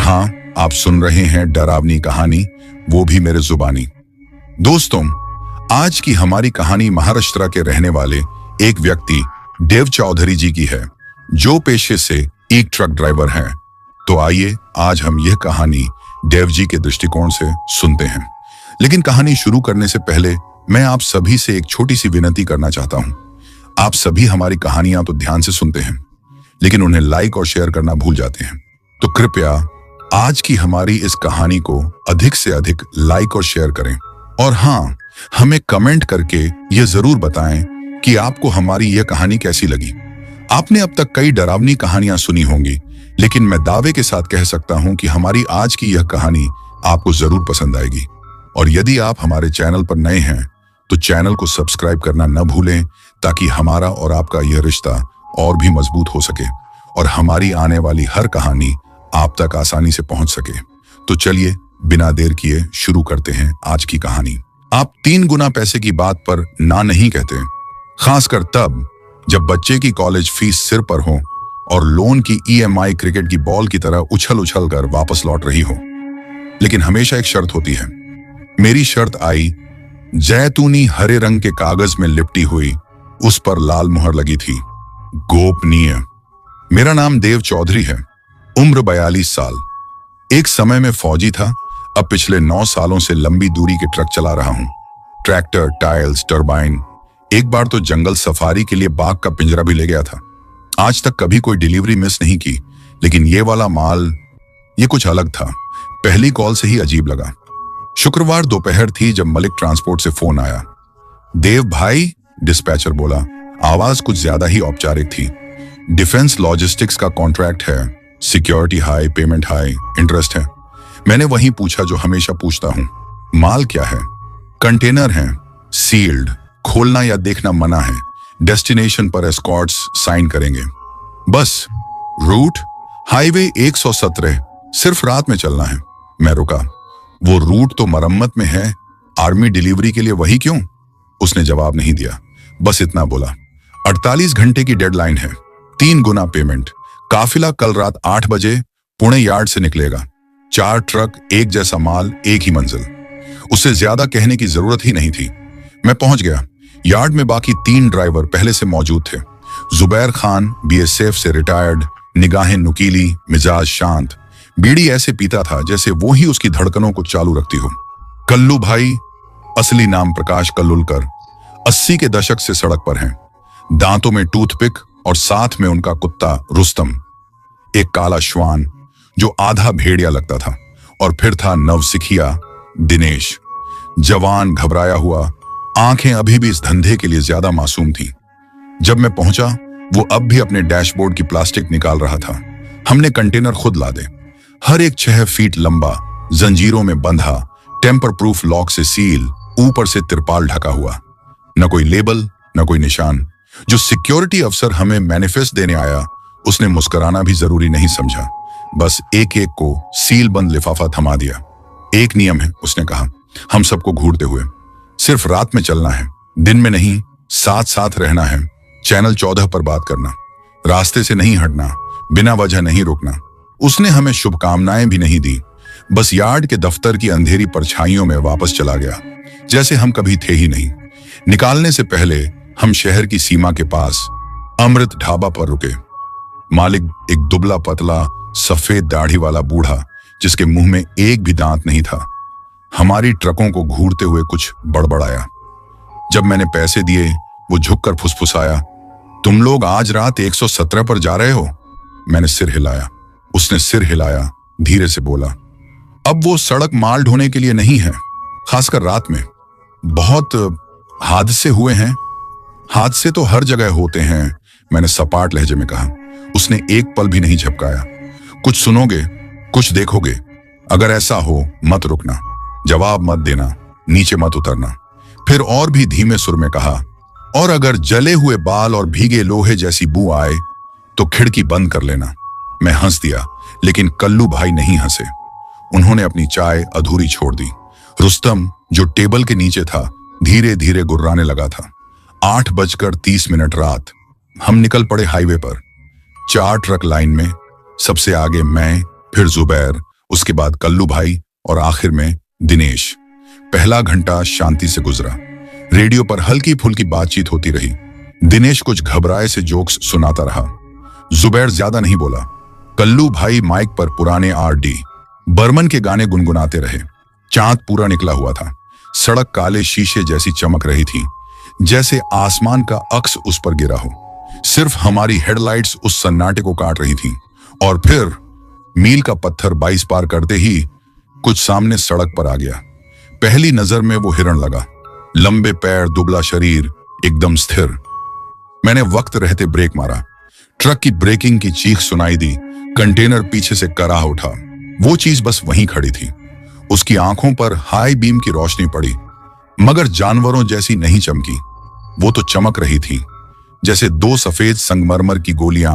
हाँ, आप सुन रहे हैं डरावनी कहानी, वो भी मेरे जुबानी। दोस्तों, आज की हमारी कहानी महाराष्ट्र के रहने वाले एक व्यक्ति देव चौधरी जी की है, जो पेशे से एक ट्रक ड्राइवर हैं। तो आइए आज हम यह कहानी देव जी के दृष्टिकोण से सुनते हैं। लेकिन कहानी शुरू करने से पहले मैं आप सभी से एक छोटी सी विनती करना चाहता हूं। आप सभी हमारी कहानियां तो ध्यान से सुनते हैं, लेकिन उन्हें लाइक और शेयर करना भूल जाते हैं। तो कृपया आज की हमारी इस कहानी को अधिक से अधिक लाइक और शेयर करें। और हाँ, हमें कमेंट करके यह जरूर बताएं कि आपको हमारी यह कहानी कैसी लगी। आपने अब तक कई डरावनी कहानियां सुनी होंगी, लेकिन मैं दावे के साथ कह सकता हूं कि हमारी आज की यह कहानी आपको जरूर पसंद आएगी। और यदि आप हमारे चैनल पर नए हैं तो चैनल को सब्सक्राइब करना न भूलें, ताकि हमारा और आपका यह रिश्ता और भी मजबूत हो सके और हमारी आने वाली हर कहानी आप तक आसानी से पहुंच सके। तो चलिए बिना देर किए शुरू करते हैं आज की कहानी। आप 3 गुना पैसे की बात पर ना नहीं कहते, खासकर तब जब बच्चे की कॉलेज फीस सिर पर हो और लोन की EMI क्रिकेट की बॉल की तरह उछल उछल कर वापस लौट रही हो। लेकिन हमेशा एक शर्त होती है। मेरी शर्त आई, जैतूनी हरे रंग के कागज में लिपटी हुई, उस पर लाल मुहर लगी थी, गोपनीय। मेरा नाम देव चौधरी है, उम्र 42 साल। एक समय में फौजी था, अब पिछले 9 सालों से लंबी दूरी के ट्रक चला रहा हूं। Tractor, tiles, turbine. एक बार तो जंगल सफारी के लिए बाघ का पिंजरा भी ले गया था। आज तक कभी कोई डिलीवरी मिस नहीं की, लेकिन ये वाला माल, ये कुछ अलग था। पहली कॉल से ही अजीब लगा। शुक्रवार दोपहर थी जब मलिक ट्रांसपोर्ट से फोन आया। देव भाई, डिस्पैचर बोला। आवाज कुछ ज्यादा ही औपचारिक थी। डिफेंस लॉजिस्टिक्स का कॉन्ट्रैक्ट है, security high, payment high, interest है। मैंने वही पूछा जो हमेशा पूछता हूं, माल क्या है? कंटेनर है, सील्ड, खोलना या देखना मना है। डेस्टिनेशन पर एस्कॉर्ट्स साइन करेंगे। बस। रूट हाईवे 117, सिर्फ रात में चलना है। मैं रुका। वो रूट तो मरम्मत में है, आर्मी डिलीवरी के लिए वही क्यों? उसने जवाब नहीं दिया, बस इतना बोला, 48 घंटे की डेडलाइन है, 3 गुना पेमेंट। काफिला कल रात 8 बजे पुणे यार्ड से निकलेगा। 4 ट्रक, एक जैसा माल, एक ही मंजिल। उससे ज्यादा कहने की जरूरत ही नहीं थी। मैं पहुंच गया। यार्ड में बाकी 3 ड्राइवर पहले से मौजूद थे। जुबैर खान, BSF से रिटायर्ड, निगाहें नुकीली, मिजाज शांत, बीड़ी ऐसे पीता था जैसे वो ही उसकी धड़कनों को चालू रखती हो। कल्लू भाई, असली नाम प्रकाश कल्लुलकर, 80 के दशक से सड़क पर हैं। दांतों में टूथपिक और साथ में उनका कुत्ता रुस्तम, एक काला श्वान जो आधा भेड़िया लगता था। और फिर था नवसिखिया दिनेश, जवान, घबराया हुआ, आंखें अभी भी इस धंधे के लिए ज्यादा मासूम थीं। जब मैं पहुंचा, वो अब भी अपने डैशबोर्ड की प्लास्टिक निकाल रहा था। हमने कंटेनर खुद लादे, हर एक 6 फीट लंबा, जंजीरों में बंधा, टेम्पर प्रूफ लॉक से सील, ऊपर से तिरपाल ढका हुआ। न कोई लेबल, न कोई निशान। जो सिक्योरिटी अफसर हमें मैनिफेस्ट देने आया, उसने मुस्कुराना भी जरूरी नहीं समझा, बस एक एक को सील बंद लिफाफा थमा दिया। एक नियम है, उसने कहा, हम सबको घूरते हुए, सिर्फ रात में चलना है, दिन में नहीं। साथ साथ रहना है। चैनल 14 पर बात करना, रास्ते से नहीं हटना, बिना वजह नहीं रुकना। उसने हमें शुभकामनाएं भी नहीं दी, बस यार्ड के दफ्तर की अंधेरी परछाइयों में वापस चला गया, जैसे हम कभी थे ही नहीं। निकालने से पहले हम शहर की सीमा के पास अमृत ढाबा पर रुके। मालिक एक दुबला पतला सफेद दाढ़ी वाला बूढ़ा, जिसके मुंह में एक भी दांत नहीं था, हमारी ट्रकों को घूरते हुए कुछ बड़बड़ाया। जब मैंने पैसे दिए, वो झुककर फुसफुसाया, तुम लोग आज रात 117 पर जा रहे हो? मैंने सिर हिलाया। उसने सिर हिलाया, धीरे से बोला, अब वो सड़क माल ढोने के लिए नहीं है, खासकर रात में। बहुत हादसे हुए हैं। हादसे तो हर जगह होते हैं, मैंने सपाट लहजे में कहा। उसने एक पल भी नहीं झपकाया। कुछ सुनोगे, कुछ देखोगे, अगर ऐसा हो मत रुकना, जवाब मत देना, नीचे मत उतरना। फिर और भी धीमे सुर में कहा, और अगर जले हुए बाल और भीगे लोहे जैसी बू आए तो खिड़की बंद कर लेना। मैं हंस दिया, लेकिन कल्लू भाई नहीं हंसे। उन्होंने अपनी चाय अधूरी छोड़ दी। रुस्तम, जो टेबल के नीचे था, धीरे धीरे गुर्राने लगा था। 8:30 रात। हम निकल पड़े हाईवे पर। 4 ट्रक लाइन में, सबसे आगे मैं, फिर जुबैर उसके बाद कल्लू भाई और आखिर में दिनेश। पहला घंटा शांति से गुजरा। रेडियो पर हल्की फुल्की बातचीत होती रही। दिनेश कुछ घबराए से जोक्स सुनाता रहा। जुबैर ज्यादा नहीं बोला। कल्लू भाई माइक पर पुराने आर.डी. बर्मन के गाने गुनगुनाते रहे। चांद पूरा निकला हुआ था। सड़क काले शीशे जैसी चमक रही थी, जैसे आसमान का अक्स उस पर गिरा हो। सिर्फ हमारी हेडलाइट्स उस सन्नाटे को काट रही थीं। और फिर मील का पत्थर 22 पार करते ही कुछ सामने सड़क पर आ गया। पहली नजर में वो हिरण लगा। लंबे पैर, दुबला शरीर, एकदम स्थिर। मैंने वक्त रहते ब्रेक मारा। ट्रक की ब्रेकिंग की चीख सुनाई दी। कंटेनर पीछे से कराह उठा। वो चीज बस वहीं खड़ी थी। उसकी आंखों पर हाई बीम की रोशनी पड़ी, मगर जानवरों जैसी नहीं चमकी। वो तो चमक रही थी जैसे 2 सफेद संगमरमर की गोलियां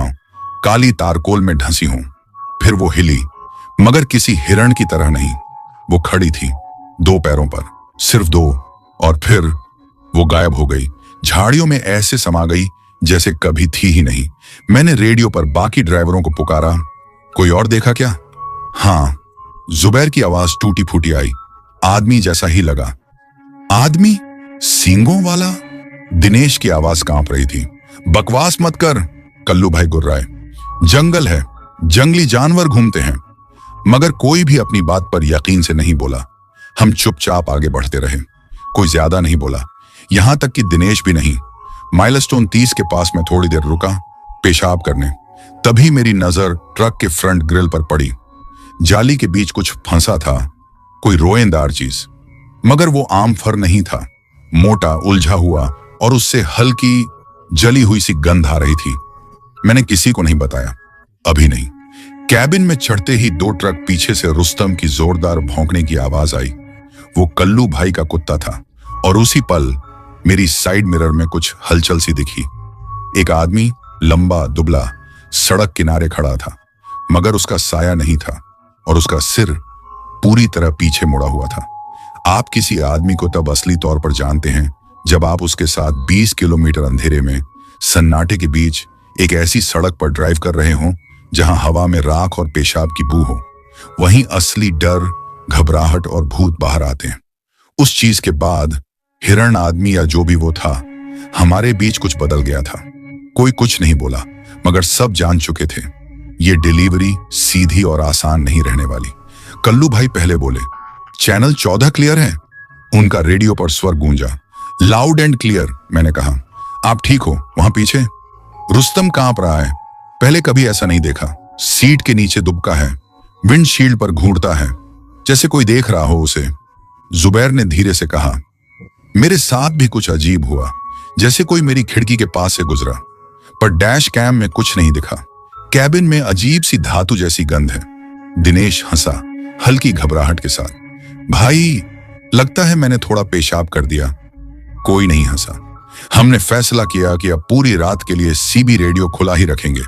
काली तारकोल में ढंसी हों। फिर वो हिली, मगर किसी हिरण की तरह नहीं। वो खड़ी थी, 2 पैरों पर, सिर्फ 2, और फिर वो गायब हो गई। झाड़ियों में ऐसे समा गई जैसे कभी थी ही नहीं। मैंने रेडियो पर बाकी ड्राइवरों को पुकारा, कोई और देखा क्या? हाँ, जुबैर की आवाज टूटी फूटी आई। आदमी जैसा ही लगा। आदमी? सींगों वाला? दिनेश की आवाज कांप रही थी। बकवास मत कर, कल्लू भाई गुर्राए। जंगल है, जंगली जानवर घूमते हैं। मगर कोई भी अपनी बात पर यकीन से नहीं बोला। हम चुपचाप आगे बढ़ते रहे। कोई ज्यादा नहीं बोला, यहां तक कि दिनेश भी नहीं। माइलस्टोन 30 के पास मैं थोड़ी देर रुका, पेशाब करने। तभी मेरी नजर ट्रक के फ्रंट ग्रिल पर पड़ी। जाली के बीच कुछ फंसा था, कोई रोएंदार चीज। मगर वो आम फर नहीं था, मोटा, उलझा हुआ, और उससे हल्की जली हुई सी गंध आ रही थी। मैंने किसी को नहीं बताया, अभी नहीं। कैबिन में चढ़ते ही 2 ट्रक पीछे से रुस्तम की जोरदार भौंकने की आवाज आई। वो कल्लू भाई का कुत्ता था। और उसी पल मेरी साइड मिरर में कुछ हलचल सी दिखी। एक आदमी, लंबा दुबला, सड़क किनारे खड़ा था, मगर उसका साया नहीं था और उसका सिर पूरी तरह पीछे मुड़ा हुआ था। आप किसी आदमी को तब असली तौर पर जानते हैं जब आप उसके साथ 20 किलोमीटर अंधेरे में सन्नाटे के बीच एक ऐसी सड़क पर ड्राइव कर रहे हों जहां हवा में राख और पेशाब की बू हो। वहीं असली डर, घबराहट और भूत बाहर आते हैं। उस चीज के बाद हिरण, आदमी या जो भी वो था, हमारे बीच कुछ बदल गया था। कोई कुछ नहीं बोला, मगर सब जान चुके थे ये डिलीवरी सीधी और आसान नहीं रहने वाली। कल्लू भाई पहले बोले, चैनल 14 क्लियर है? उनका रेडियो पर स्वर गूंजा। लाउड एंड क्लियर, मैंने कहा। आप ठीक हो वहां पीछे? रुस्तम कांप रहा है। पहले कभी ऐसा नहीं देखा। सीट के नीचे दुबका है, विंडशील्ड पर घूरता है, जैसे कोई देख रहा हो उसे। जुबैर ने धीरे से कहा, मेरे साथ भी कुछ अजीब हुआ, जैसे कोई मेरी खिड़की के पास से गुजरा, पर डैश कैम में कुछ नहीं दिखा। कैबिन में अजीब सी धातु जैसी गंध है। दिनेश हंसा, हल्की घबराहट के साथ। भाई, लगता है मैंने थोड़ा पेशाब कर दिया। कोई नहीं हंसा। हमने फैसला किया कि अब पूरी रात के लिए सीबी रेडियो खुला ही रखेंगे।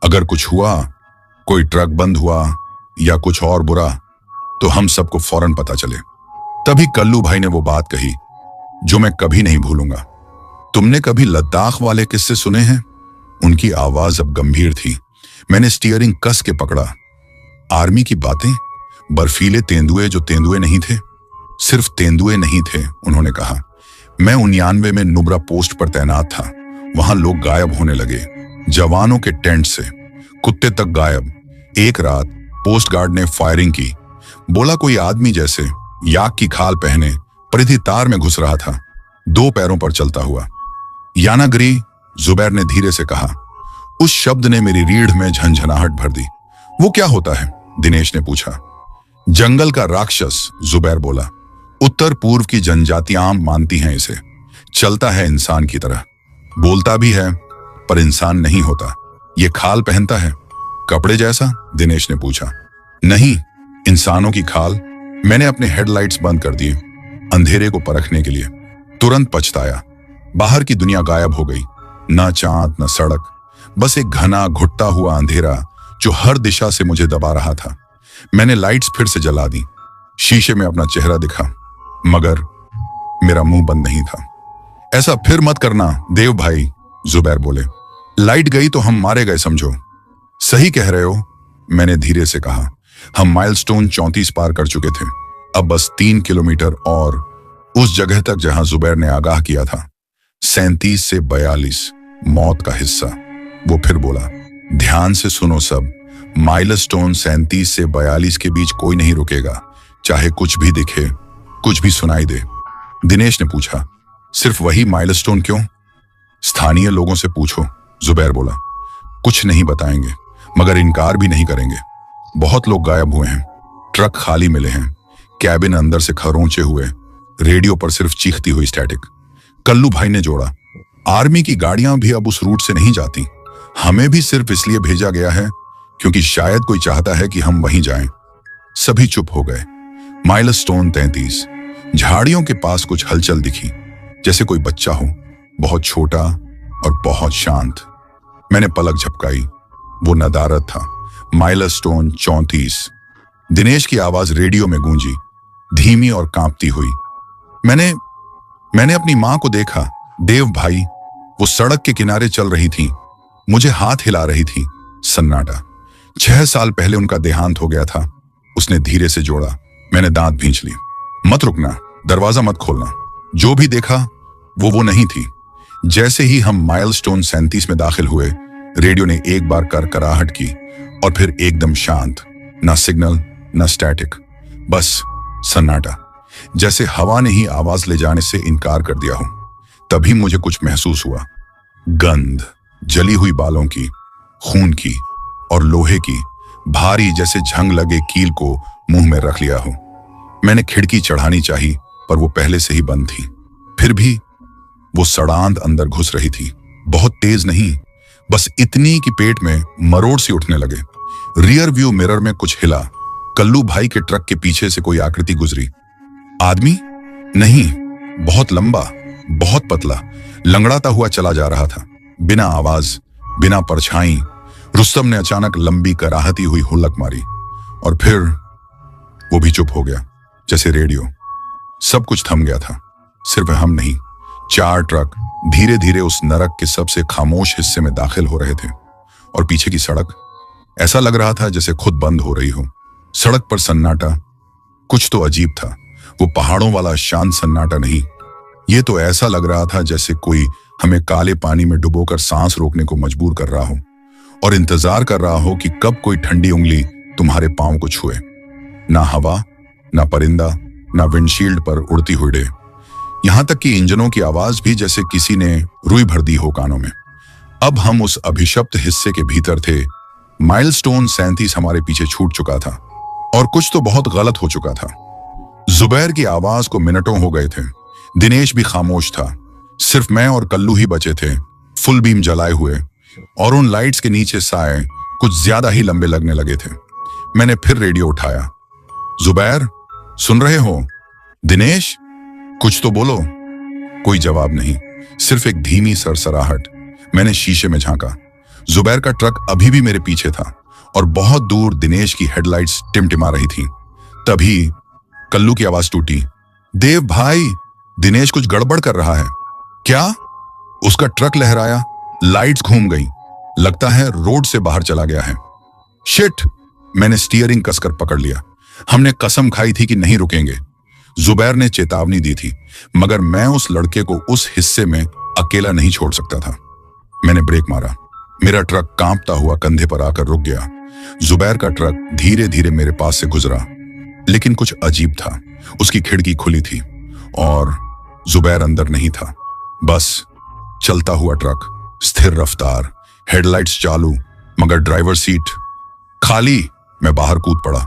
अगर कुछ हुआ, कोई ट्रक बंद हुआ या कुछ और बुरा, तो हम सबको फौरन पता चले। तभी कल्लू भाई ने वो बात कही जो मैं कभी नहीं भूलूंगा। तुमने कभी लद्दाख वाले किस्से सुने हैं? उनकी आवाज अब गंभीर थी। मैंने स्टीयरिंग कस के पकड़ा। आर्मी की बातें? बर्फीले तेंदुए जो तेंदुए नहीं थे? सिर्फ तेंदुए नहीं थे, उन्होंने कहा। मैं 99 में नुब्रा पोस्ट पर तैनात था। वहां लोग गायब होने लगे, जवानों के टेंट से, कुत्ते तक गायब। एक रात पोस्ट गार्ड ने फायरिंग की। बोला कोई आदमी जैसे याक की खाल पहने परिधि तार में घुस रहा था, 2 पैरों पर चलता हुआ। यानागिरी, जुबैर ने धीरे से कहा। उस शब्द ने मेरी रीढ़ में झंझनाहट भर दी। वो क्या होता है? दिनेश ने पूछा। जंगल का राक्षस, जुबैर बोला। उत्तर पूर्व की जनजातियां मानती हैं इसे। चलता है इंसान की तरह, बोलता भी है, पर इंसान नहीं होता। ये खाल पहनता है, कपड़े जैसा? दिनेश ने पूछा। नहीं, इंसानों की खाल। मैंने अपने हेडलाइट्स बंद कर दिए अंधेरे को परखने के लिए। तुरंत पछताया। बाहर की दुनिया गायब हो गई, न चांद न सड़क, बस एक घना घुटता हुआ अंधेरा जो हर दिशा से मुझे दबा रहा था। मैंने लाइट्स फिर से जला दी। शीशे में अपना चेहरा दिखा, मगर मेरा मुंह बंद नहीं था। ऐसा फिर मत करना देव भाई, जुबैर बोले। लाइट गई तो हम मारे गए समझो। सही कह रहे हो, मैंने धीरे से कहा। हम माइलस्टोन 34 पार कर चुके थे। अब बस 3 किलोमीटर और उस जगह तक जहां जुबैर ने आगाह किया था। 37 से 42 मौत का हिस्सा। वो फिर बोला, ध्यान से सुनो सब, माइलस्टोन 37 से 42 के बीच कोई नहीं रुकेगा, चाहे कुछ भी दिखे, कुछ भी सुनाई दे। दिनेश ने पूछा, सिर्फ वही माइलस्टोन क्यों? स्थानीय लोगों से पूछो, जुबैर बोला। कुछ नहीं बताएंगे, मगर इनकार भी नहीं करेंगे। बहुत लोग गायब हुए हैं, ट्रक खाली मिले हैं, कैबिन अंदर से खरोंचे हुए, रेडियो पर सिर्फ चीखती हुई स्टैटिक। कल्लू भाई ने जोड़ा, आर्मी की गाड़ियां भी अब उस रूट से नहीं जाती। हमें भी सिर्फ इसलिए भेजा गया है क्योंकि शायद कोई चाहता है कि हम वहीं जाएं। सभी चुप हो गए। माइलस्टोन 33। झाड़ियों के पास कुछ हलचल दिखी, जैसे कोई बच्चा हो, बहुत छोटा और बहुत शांत। मैंने पलक झपकाई। वो नदारद था। माइलस्टोन 34। दिनेश की आवाज रेडियो में गूंजी, धीमी और कांपती हुई। मैंने अपनी मां को देखा, देव भाई। वो सड़क के किनारे चल रही थी, मुझे हाथ हिला रही थी। सन्नाटा। 6 साल पहले उनका देहांत हो गया था, उसने धीरे से जोड़ा। मैंने दांत भींच लिए। मत रुकना, दरवाजा मत खोलना। जो भी देखा वो नहीं थी। जैसे ही हम माइलस्टोन 37 में दाखिल हुए, रेडियो ने एक बार करकराहट की और फिर एकदम शांत। ना सिग्नल, ना स्टैटिक, बस सन्नाटा। जैसे हवा ने ही आवाज ले जाने से इनकार कर दिया हो। तभी मुझे कुछ महसूस हुआ। गंध, जली हुई बालों की, खून की और लोहे की, भारी जैसे झंग लगे कील को मुंह में रख लिया हो। मैंने खिड़की चढ़ानी चाही, पर वो पहले से ही बंद थी। फिर भी वो सड़ांध अंदर घुस रही थी। बहुत तेज नहीं, बस इतनी कि पेट में मरोड़ सी उठने लगे। रियर व्यू मिरर में कुछ हिला। कल्लू भाई के ट्रक के पीछे से कोई आकृति गुजरी। आदमी नहीं, बहुत लंबा, बहुत पतला, लंगड़ाता हुआ चला जा रहा था, बिना आवाज, बिना परछाई। रुस्तम ने अचानक लंबी कराहती हुई हुलक मारी और फिर वो भी चुप हो गया, जैसे रेडियो। सब कुछ थम गया था, सिर्फ हम नहीं। 4 ट्रक धीरे धीरे उस नरक के सबसे खामोश हिस्से में दाखिल हो रहे थे और पीछे की सड़क, ऐसा लग रहा था जैसे खुद बंद हो रही हो। सड़क पर सन्नाटा। कुछ तो अजीब था। वो पहाड़ों वाला शांत सन्नाटा नहीं, ये तो ऐसा लग रहा था जैसे कोई हमें काले पानी में डुबोकर सांस रोकने को मजबूर कर रहा हो और इंतजार कर रहा हो कि कब कोई ठंडी उंगली तुम्हारे पांव को छुए। ना हवा, ना परिंदा, ना विंडशील्ड पर उड़ती हुई डे। यहां तक कि इंजनों की आवाज भी जैसे किसी ने रुई भर दी हो कानों में। अब हम उस अभिशप्त हिस्से के भीतर थे। माइलस्टोन 37 हमारे पीछे छूट चुका था और कुछ तो बहुत गलत हो चुका था। जुबैर की आवाज को मिनटों हो गए थे। दिनेश भी खामोश था। सिर्फ मैं और कल्लू ही बचे थे, फुल बीम जलाए हुए, और उन लाइट्स के नीचे साए कुछ ज्यादा ही लंबे लगने लगे थे। मैंने फिर रेडियो उठाया। जुबैर, सुन रहे हो? दिनेश, कुछ तो बोलो। कोई जवाब नहीं, सिर्फ एक धीमी सरसराहट। मैंने शीशे में झांका। जुबैर का ट्रक अभी भी मेरे पीछे था और बहुत दूर दिनेश की हेडलाइट्स टिमटिमा रही थी। तभी कल्लू की आवाज टूटी, देव भाई, दिनेश कुछ गड़बड़ कर रहा है। क्या? उसका ट्रक लहराया, लाइट्स घूम गई, लगता है रोड से बाहर चला गया है। शिट! मैंने स्टीयरिंग कसकर पकड़ लिया। हमने कसम खाई थी कि नहीं रुकेंगे। जुबैर ने चेतावनी दी थी, मगर मैं उस लड़के को उस हिस्से में अकेला नहीं छोड़ सकता था। मैंने ब्रेक मारा। मेरा ट्रक कांपता हुआ कंधे पर आकर रुक गया। जुबैर का ट्रक धीरे धीरे मेरे पास से गुजरा, लेकिन कुछ अजीब था। उसकी खिड़की खुली थी और जुबैर अंदर नहीं था। बस चलता हुआ ट्रक, स्थिर रफ्तार, हेडलाइट्स चालू, मगर ड्राइवर सीट खाली। मैं बाहर कूद पड़ा।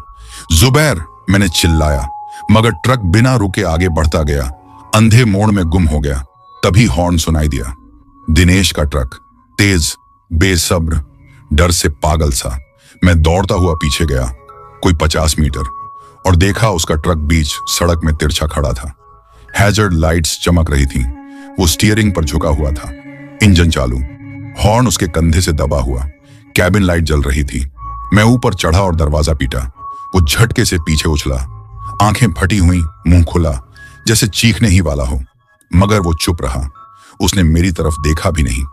जुबैर! मैंने चिल्लाया, मगर ट्रक बिना रुके आगे बढ़ता गया, अंधे मोड़ में गुम हो गया। तभी हॉर्न सुनाई दिया। दिनेश का ट्रक, तेज, बेसब्र, डर से पागल सा। मैं दौड़ता हुआ पीछे गया, कोई 50 मीटर, और देखा उसका ट्रक बीच सड़क में तिरछा खड़ा था। हैजर्ड लाइट्स चमक रही थीं। वो स्टीयरिंग पर झुका हुआ था। इंजन चालू, हॉर्न उसके कंधे से दबा हुआ। कैबिन लाइट जल रही थी। मैं ऊपर चढ़ा और दरवाजा पीटा। वो झटके से पीछे उछला, आंखें फटी हुई, मुंह खुला, जैसे चीखने ही वाला हो, मगर वो चुप रहा। उसने मेरी तरफ देखा भी नहीं,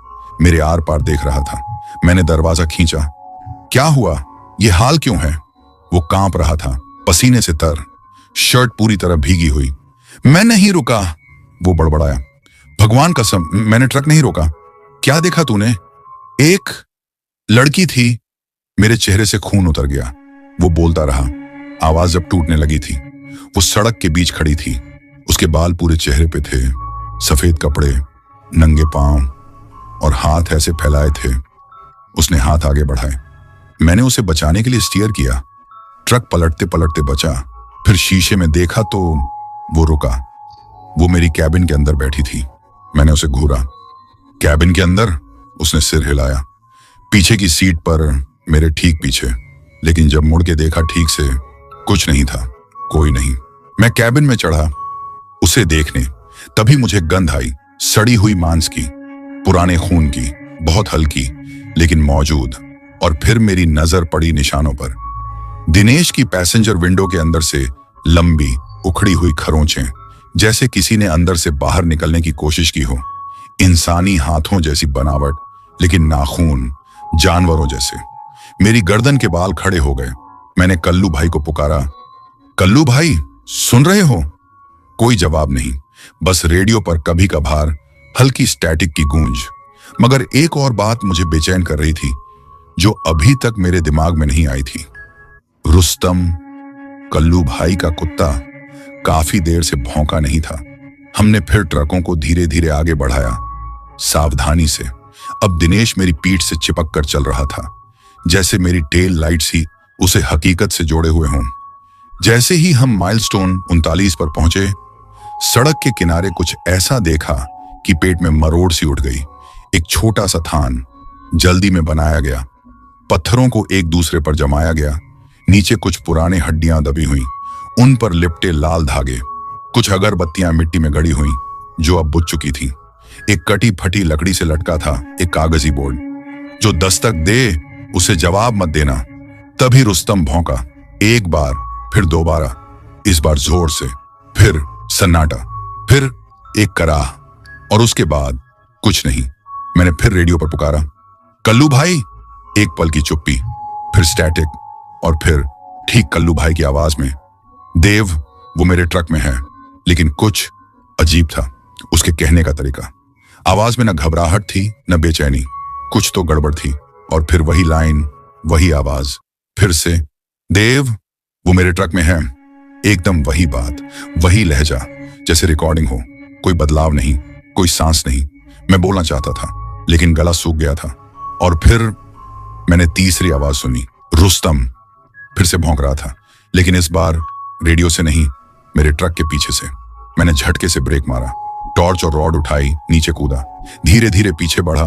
मेरे आर पार देख रहा था। मैंने दरवाजा खींचा। क्या हुआ? ये हाल क्यों है? वो कांप रहा था, पसीने से तर, शर्ट पूरी तरह भीगी हुई। मैं नहीं रुका, वो बड़बड़ाया। भगवान कसम, मैंने ट्रक नहीं रोका। क्या देखा तूने? एक लड़की थी। मेरे चेहरे से खून उतर गया। वो बोलता रहा। आवाज जब टूटने लगी थी, वो सड़क के बीच खड़ी थी। उसके बाल पूरे चेहरे पे थे, सफेद कपड़े, नंगे पांव और हाथ ऐसे फैलाए थे। उसने हाथ आगे बढ़ाए। मैंने उसे बचाने के लिए स्टीयर किया। ट्रक पलटते पलटते बचा। फिर शीशे में देखा तो वो रुका। वो मेरी कैबिन के अंदर बैठी थी। मैंने उसे घूरा। कैबिन के अंदर? उसने सिर हिलाया। पीछे की सीट पर, मेरे ठीक पीछे। लेकिन जब मुड़ के देखा ठीक से, कुछ नहीं था, कोई नहीं। मैं कैबिन में चढ़ा उसे देखने। तभी मुझे गंध आई, सड़ी हुई मांस की, पुराने खून की, बहुत हल्की लेकिन मौजूद। और फिर मेरी नजर पड़ी निशानों पर। दिनेश की पैसेंजर विंडो के अंदर से लंबी उखड़ी हुई खरोंचें, जैसे किसी ने अंदर से बाहर निकलने की कोशिश की हो। इंसानी हाथों जैसी बनावट, लेकिन नाखून जानवरों जैसे। मेरी गर्दन के बाल खड़े हो गए। मैंने कल्लू भाई को पुकारा। कल्लू भाई, सुन रहे हो? कोई जवाब नहीं, बस रेडियो पर कभी कभार हल्की स्टैटिक की गूंज। मगर एक और बात मुझे बेचैन कर रही थी, जो अभी तक मेरे दिमाग में नहीं आई थी। रुस्तम, कल्लू भाई का कुत्ता, काफी देर से भौंका नहीं था। हमने फिर ट्रकों को धीरे धीरे आगे बढ़ाया, सावधानी से। अब दिनेश मेरी पीठ से चिपक कर चल रहा था, जैसे मेरी टेल लाइट्स ही उसे हकीकत से जोड़े हुए हों। जैसे ही हम माइलस्टोन 39 पर पहुंचे, सड़क के किनारे कुछ ऐसा देखा कि पेट में मरोड़ सी उठ गई। एक छोटा सा थान जल्दी में बनाया गया, पत्थरों को एक दूसरे पर जमाया गया। नीचे कुछ पुराने हड्डियां दबी हुई, उन पर लिपटे लाल धागे। कुछ अगरबत्तियां मिट्टी में गड़ी हुई, जो अब बुझ चुकी थी। एक कटी फटी लकड़ी से लटका था एक कागजी बोर्ड। जो दस्तक दे उसे जवाब मत देना। तभी रुस्तम भौंका, एक बार, फिर दोबारा, इस बार जोर से। फिर सन्नाटा, फिर एक कराह, और उसके बाद कुछ नहीं। मैंने फिर रेडियो पर पुकारा, कल्लू भाई। एक पल की चुप्पी, फिर स्टैटिक, और फिर ठीक कल्लू भाई की आवाज में, देव, वो मेरे ट्रक में है। लेकिन कुछ अजीब था उसके कहने का तरीका। आवाज में न घबराहट थी न बेचैनी, कुछ तो गड़बड़ थी। और फिर वही लाइन, वही आवाज, फिर से, देव, वो मेरे ट्रक में है। एकदम वही बात, वही लहजा, जैसे रिकॉर्डिंग हो। कोई बदलाव नहीं, कोई सांस नहीं। मैं बोलना चाहता था, लेकिन गला सूख गया था। और फिर मैंने तीसरी आवाज सुनी। रुस्तम फिर से भौंक रहा था, लेकिन इस बार रेडियो से नहीं, मेरे ट्रक के पीछे से। मैंने झटके से ब्रेक मारा, टॉर्च और रॉड उठाई, नीचे कूदा, धीरे धीरे पीछे बढ़ा।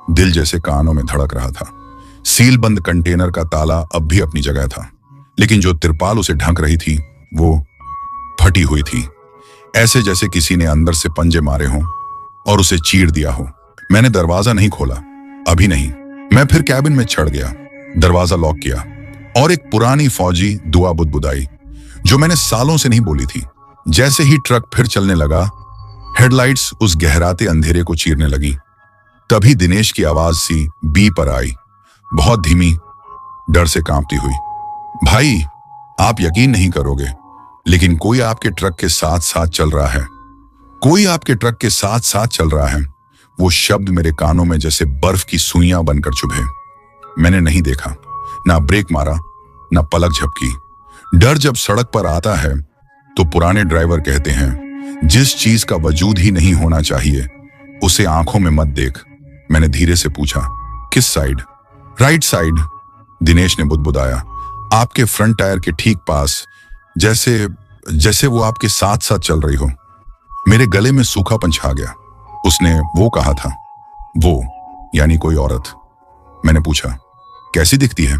दिल जैसे कानों में धड़क रहा था। सील बंद कंटेनर का ताला अब भी अपनी जगह था, लेकिन जो तिरपाल उसे ढक रही थी वो फटी हुई थी, ऐसे जैसे किसी ने अंदर से पंजे मारे हों और उसे चीर दिया हो। मैंने दरवाजा नहीं खोला, अभी नहीं। मैं फिर कैबिन में चढ़ गया, दरवाजा लॉक किया और एक पुरानी फौजी दुआ बुदबुदाई, जो मैंने सालों से नहीं बोली थी। जैसे ही ट्रक फिर चलने लगा, हेडलाइट्स उस गहराते अंधेरे को चीरने लगी। तभी दिनेश की आवाज सी बी पर आई, बहुत धीमी, डर से कांपती हुई। भाई, आप यकीन नहीं करोगे, लेकिन कोई आपके ट्रक के साथ साथ चल रहा है। कोई आपके ट्रक के साथ साथ चल रहा है। वो शब्द मेरे कानों में जैसे बर्फ की सुइयां बनकर चुभे। मैंने नहीं देखा, ना ब्रेक मारा, ना पलक झपकी। डर जब सड़क पर आता है तो पुराने ड्राइवर कहते हैं, जिस चीज का वजूद ही नहीं होना चाहिए उसे आंखों में मत देख। मैंने धीरे से पूछा, किस साइड? राइट साइड, दिनेश ने बुदबुदाया, आपके फ्रंट टायर के ठीक पास, जैसे जैसे वो आपके साथ साथ चल रही हो। मेरे गले में सूखापन छा गया। उसने वो कहा था, वो यानी कोई औरत। मैंने पूछा, कैसी दिखती है?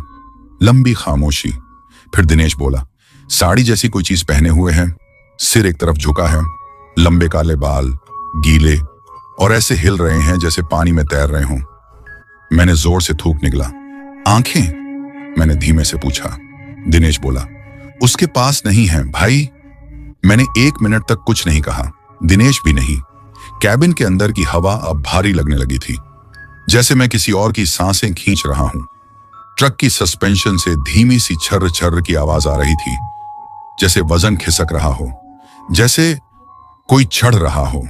लंबी खामोशी। फिर दिनेश बोला, साड़ी जैसी कोई चीज पहने हुए है, सिर एक तरफ झुका है, लंबे काले बाल, गीले और ऐसे हिल रहे हैं जैसे पानी में तैर रहे हों। मैंने जोर से थूक निकला। आंखें? मैंने धीमे से पूछा। दिनेश बोला, उसके पास नहीं है भाई। मैंने 1 मिनट तक कुछ नहीं कहा, दिनेश भी नहीं। कैबिन के अंदर की हवा अब भारी लगने लगी थी, जैसे मैं किसी और की सांसें खींच रहा हूं। ट्रक की सस्पेंशन से धीमी सी छर्र छर्र की आवाज आ रही थी, जैसे वजन खिसक रहा हो, जैसे कोई चढ़ रहा हो,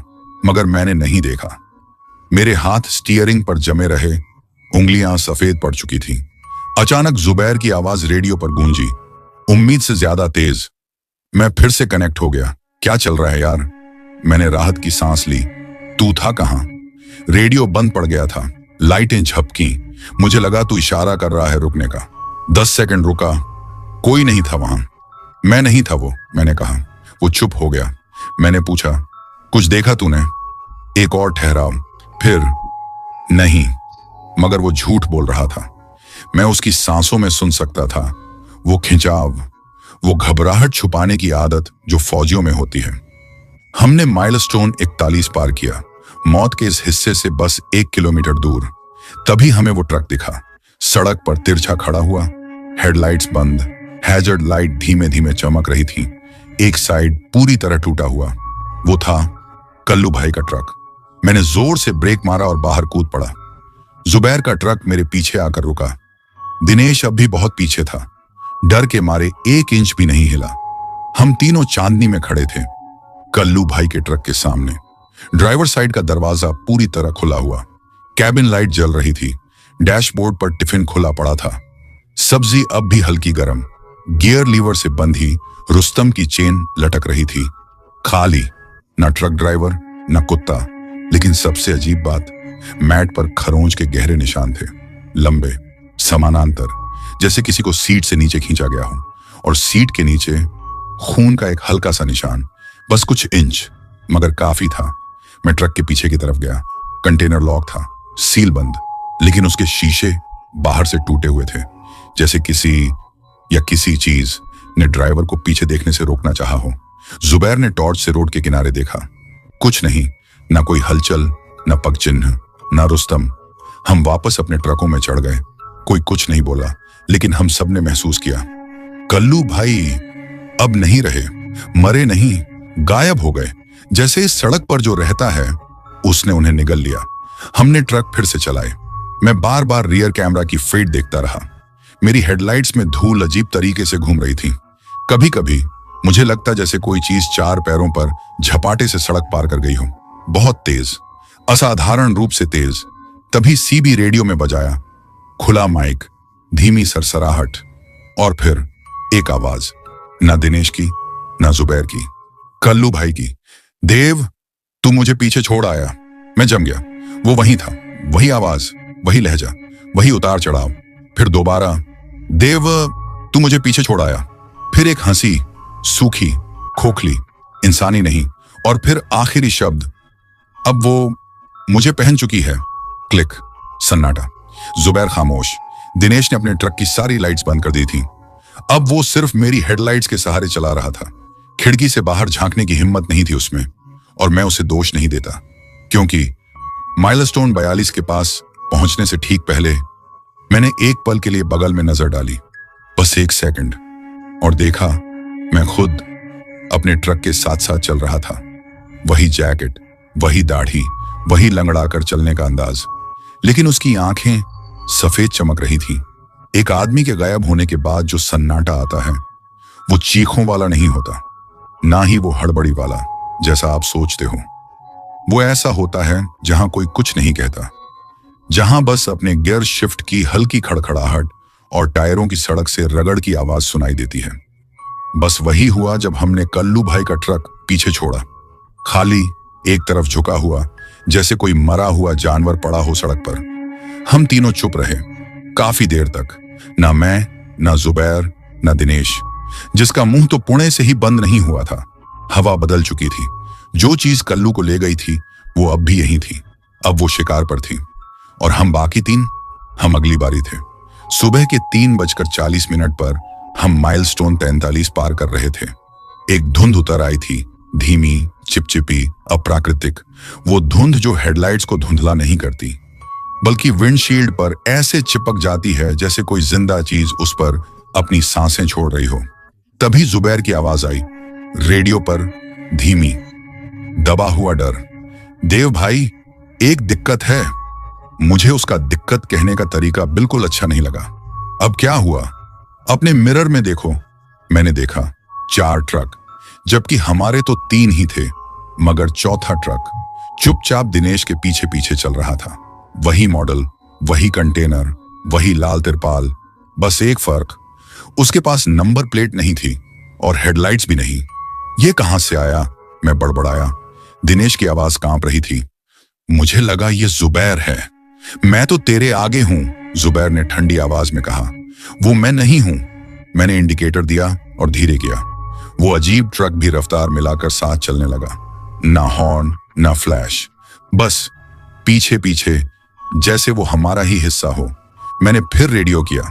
मगर मैंने नहीं देखा। मेरे हाथ स्टीयरिंग पर जमे रहे, उंगलियां सफेद पड़ चुकी थीं। अचानक जुबैर की आवाज रेडियो पर गूंजी, उम्मीद से ज्यादा तेज। मैं फिर से कनेक्ट हो गया। क्या चल रहा है यार? मैंने राहत की सांस ली। तू था कहां? रेडियो बंद पड़ गया था, लाइटें झपकी। मुझे लगा तू इशारा कर रहा है रुकने का। 10 सेकंड रुका, कोई नहीं था वहां। मैं नहीं था वो, मैंने कहा। वो चुप हो गया। मैंने पूछा, कुछ देखा तूने? एक और ठहराव, फिर नहीं। मगर वो झूठ बोल रहा था। मैं उसकी सांसों में सुन सकता था, वो खिंचाव, वो घबराहट छुपाने की आदत जो फौजियों में होती है। हमने माइलस्टोन 41 पार किया, मौत के इस हिस्से से बस 1 किलोमीटर दूर। तभी हमें वो ट्रक दिखा, सड़क पर तिरछा खड़ा हुआ, हेडलाइट्स बंद, हैजर्ड लाइट धीमे धीमे चमक रही थी, एक साइड पूरी तरह टूटा हुआ। वो था कल्लू भाई का ट्रक। मैंने जोर से ब्रेक मारा और बाहर कूद पड़ा। जुबैर का ट्रक मेरे पीछे आकर रुका। दिनेश अब भी बहुत पीछे था, डर के मारे 1 इंच भी नहीं हिला। हम तीनों चांदनी में खड़े थे, कल्लू भाई के ट्रक के सामने। ड्राइवर साइड का दरवाजा पूरी तरह खुला हुआ, कैबिन लाइट जल रही थी, डैशबोर्ड पर टिफिन खुला पड़ा था, सब्जी अब भी हल्की गर्म, गियर लीवर से बंधी रुस्तम की चेन लटक रही थी। खाली, न ट्रक ड्राइवर न कुत्ता। लेकिन सबसे अजीब बात, मैट पर खरोंच के गहरे निशान थे, लंबे, समानांतर, जैसे किसी को सीट से नीचे खींचा गया हो। और सीट के नीचे खून का एक हल्का सा निशान, बस कुछ इंच, मगर काफी था। मैं ट्रक के पीछे की तरफ गया। कंटेनर लॉक था, सील बंद, लेकिन उसके शीशे बाहर से टूटे हुए थे, जैसे किसी चीज ने ड्राइवर को पीछे देखने से रोकना चाहा हो। जुबैर ने टॉर्च से रोड के किनारे देखा, कुछ नहीं, ना कोई हलचल, न पग चिन्ह, न रुस्तम। हम वापस अपने ट्रकों में चढ़ गए। कोई कुछ नहीं बोला, लेकिन हम सब ने महसूस किया, कल्लू भाई अब नहीं रहे, मरे नहीं, गायब हो गए। जैसे इस सड़क पर जो रहता है उसने उन्हें निगल लिया। हमने ट्रक फिर से चलाए। मैं बार बार रियर कैमरा की फीड देखता रहा। मेरी हेडलाइट्स में धूल अजीब तरीके से घूम रही थी। कभी कभी मुझे लगता जैसे कोई चीज 4 पैरों पर झपाटे से सड़क पार कर गई हो, बहुत तेज, असाधारण रूप से तेज। तभी सीबी रेडियो में बजाया, खुला माइक, धीमी सरसराहट, और फिर एक आवाज, ना दिनेश की, ना जुबैर की, कल्लू भाई की। देव, तू मुझे पीछे छोड़ आया। मैं जम गया। वो वही था, वही आवाज, वही लहजा, वही उतार चढ़ाव। फिर दोबारा, देव, तू मुझे पीछे छोड़ आया। फिर एक हंसी, सूखी, खोखली, इंसानी नहीं। और फिर आखिरी शब्द, अब वो मुझे पहन चुकी है। क्लिक, सन्नाटा। जुबैर खामोश। दिनेश ने अपने ट्रक की सारी लाइट्स बंद कर दी थी। अब वो सिर्फ मेरी हेडलाइट्स के सहारे चला रहा था। खिड़की से बाहर झांकने की हिम्मत नहीं थी उसमें, और मैं उसे दोष नहीं देता, क्योंकि माइलस्टोन 42 के पास पहुंचने से ठीक पहले मैंने एक पल के लिए बगल में नजर डाली, बस 1 सेकंड, और देखा मैं खुद अपने ट्रक के साथ साथ चल रहा था। वही जैकेट, वही दाढ़ी, वही लंगड़ाकर चलने का अंदाज, लेकिन उसकी आंखें सफेद चमक रही थी। एक आदमी के गायब होने के बाद जो सन्नाटा आता है, वो चीखों वाला नहीं होता, ना ही वो हड़बड़ी वाला जैसा आप सोचते हो। वो ऐसा होता है जहां कोई कुछ नहीं कहता, जहां बस अपने गियर शिफ्ट की हल्की खड़खड़ाहट और टायरों की सड़क से रगड़ की आवाज सुनाई देती है। बस वही हुआ जब हमने कल्लू भाई का ट्रक पीछे छोड़ा। खाली, एक तरफ झुका हुआ, जैसे कोई मरा हुआ जानवर पड़ा हो सड़क पर। हम तीनों चुप रहे काफी देर तक, ना मैं, ना जुबैर, ना दिनेश, जिसका मुंह तो पुणे से ही बंद नहीं हुआ था। हवा बदल चुकी थी। जो चीज कल्लू को ले गई थी वो अब भी यही थी। अब वो शिकार पर थी, और हम बाकी 3, हम अगली बारी थे। सुबह के 3:40 पर हम माइलस्टोन 43 पार कर रहे थे। एक धुंध उतर आई थी, धीमी, चिपचिपी, अप्राकृतिक। वो धुंध जो हेडलाइट्स को धुंधला नहीं करती, बल्कि विंडशील्ड पर ऐसे चिपक जाती है जैसे कोई जिंदा चीज उस पर अपनी सांसें छोड़ रही हो। तभी जुबैर की आवाज आई, रेडियो पर, धीमी, दबा हुआ डर, देव भाई, एक दिक्कत है। मुझे उसका दिक्कत कहने का तरीका बिल्कुल अच्छा नहीं लगा। अब क्या हुआ? अपने मिरर में देखो। मैंने देखा 4 ट्रक, जबकि हमारे तो 3 ही थे, मगर चौथा ट्रक चुपचाप दिनेश के पीछे पीछे चल रहा था। वही मॉडल, वही कंटेनर, वही लाल तिरपाल। बस एक फर्क, उसके पास नंबर प्लेट नहीं थी और हेडलाइट्स भी नहीं। ये कहां से आया? मैं बड़बड़ाया। दिनेश की आवाज कांप रही थी। मुझे लगा ये जुबैर है। मैं तो तेरे आगे हूं, जुबैर ने ठंडी आवाज में कहा। वो मैं नहीं हूं। मैंने इंडिकेटर दिया और धीरे किया। वो अजीब ट्रक भी रफ्तार मिलाकर साथ चलने लगा। ना हॉर्न, ना फ्लैश, बस पीछे पीछे, जैसे वो हमारा ही हिस्सा हो। मैंने फिर रेडियो किया।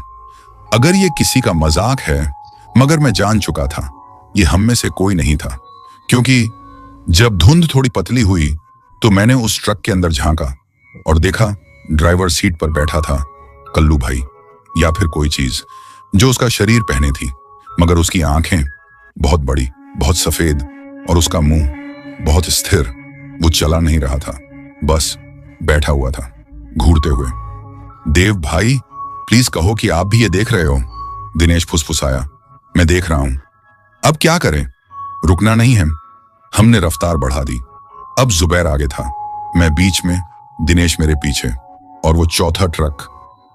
अगर ये किसी का मजाक है, मगर मैं जान चुका था ये हम में से कोई नहीं था, क्योंकि जब धुंध थोड़ी पतली हुई तो मैंने उस ट्रक के अंदर झांका और देखा ड्राइवर सीट पर बैठा था कल्लू भाई, या फिर कोई चीज जो उसका शरीर पहने थी, मगर उसकी आंखें बहुत बड़ी, बहुत सफेद, और उसका मुंह बहुत स्थिर। वो चला नहीं रहा था, बस बैठा हुआ था, घूरते हुए। देव भाई, प्लीज कहो कि आप भी ये देख रहे हो, दिनेश फुसफुसाया। मैं देख रहा हूं। अब क्या करें? रुकना नहीं है। हमने रफ्तार बढ़ा दी। अब जुबैर आगे था, मैं बीच में, दिनेश मेरे पीछे, और वो चौथा ट्रक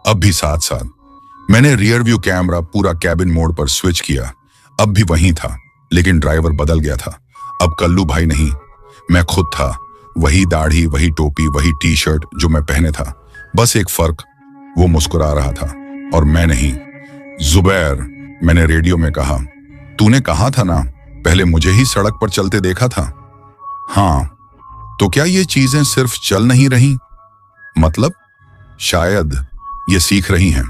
अब भी साथ साथ। मैंने रियर व्यू कैमरा पूरा कैबिन मोड पर स्विच किया। अब भी वहीं था, लेकिन ड्राइवर बदल गया था। अब कल्लू भाई नहीं, मैं खुद था। वही दाढ़ी, वही टोपी, वही टी शर्ट जो मैं पहने था। बस एक फर्क, वो मुस्कुरा रहा था और मैं नहीं। जुबैर, मैंने रेडियो में कहा, तूने कहा था ना पहले मुझे ही सड़क पर चलते देखा था। हाँ, तो क्या ये चीजें सिर्फ चल नहीं रही? मतलब शायद ये सीख रही हैं।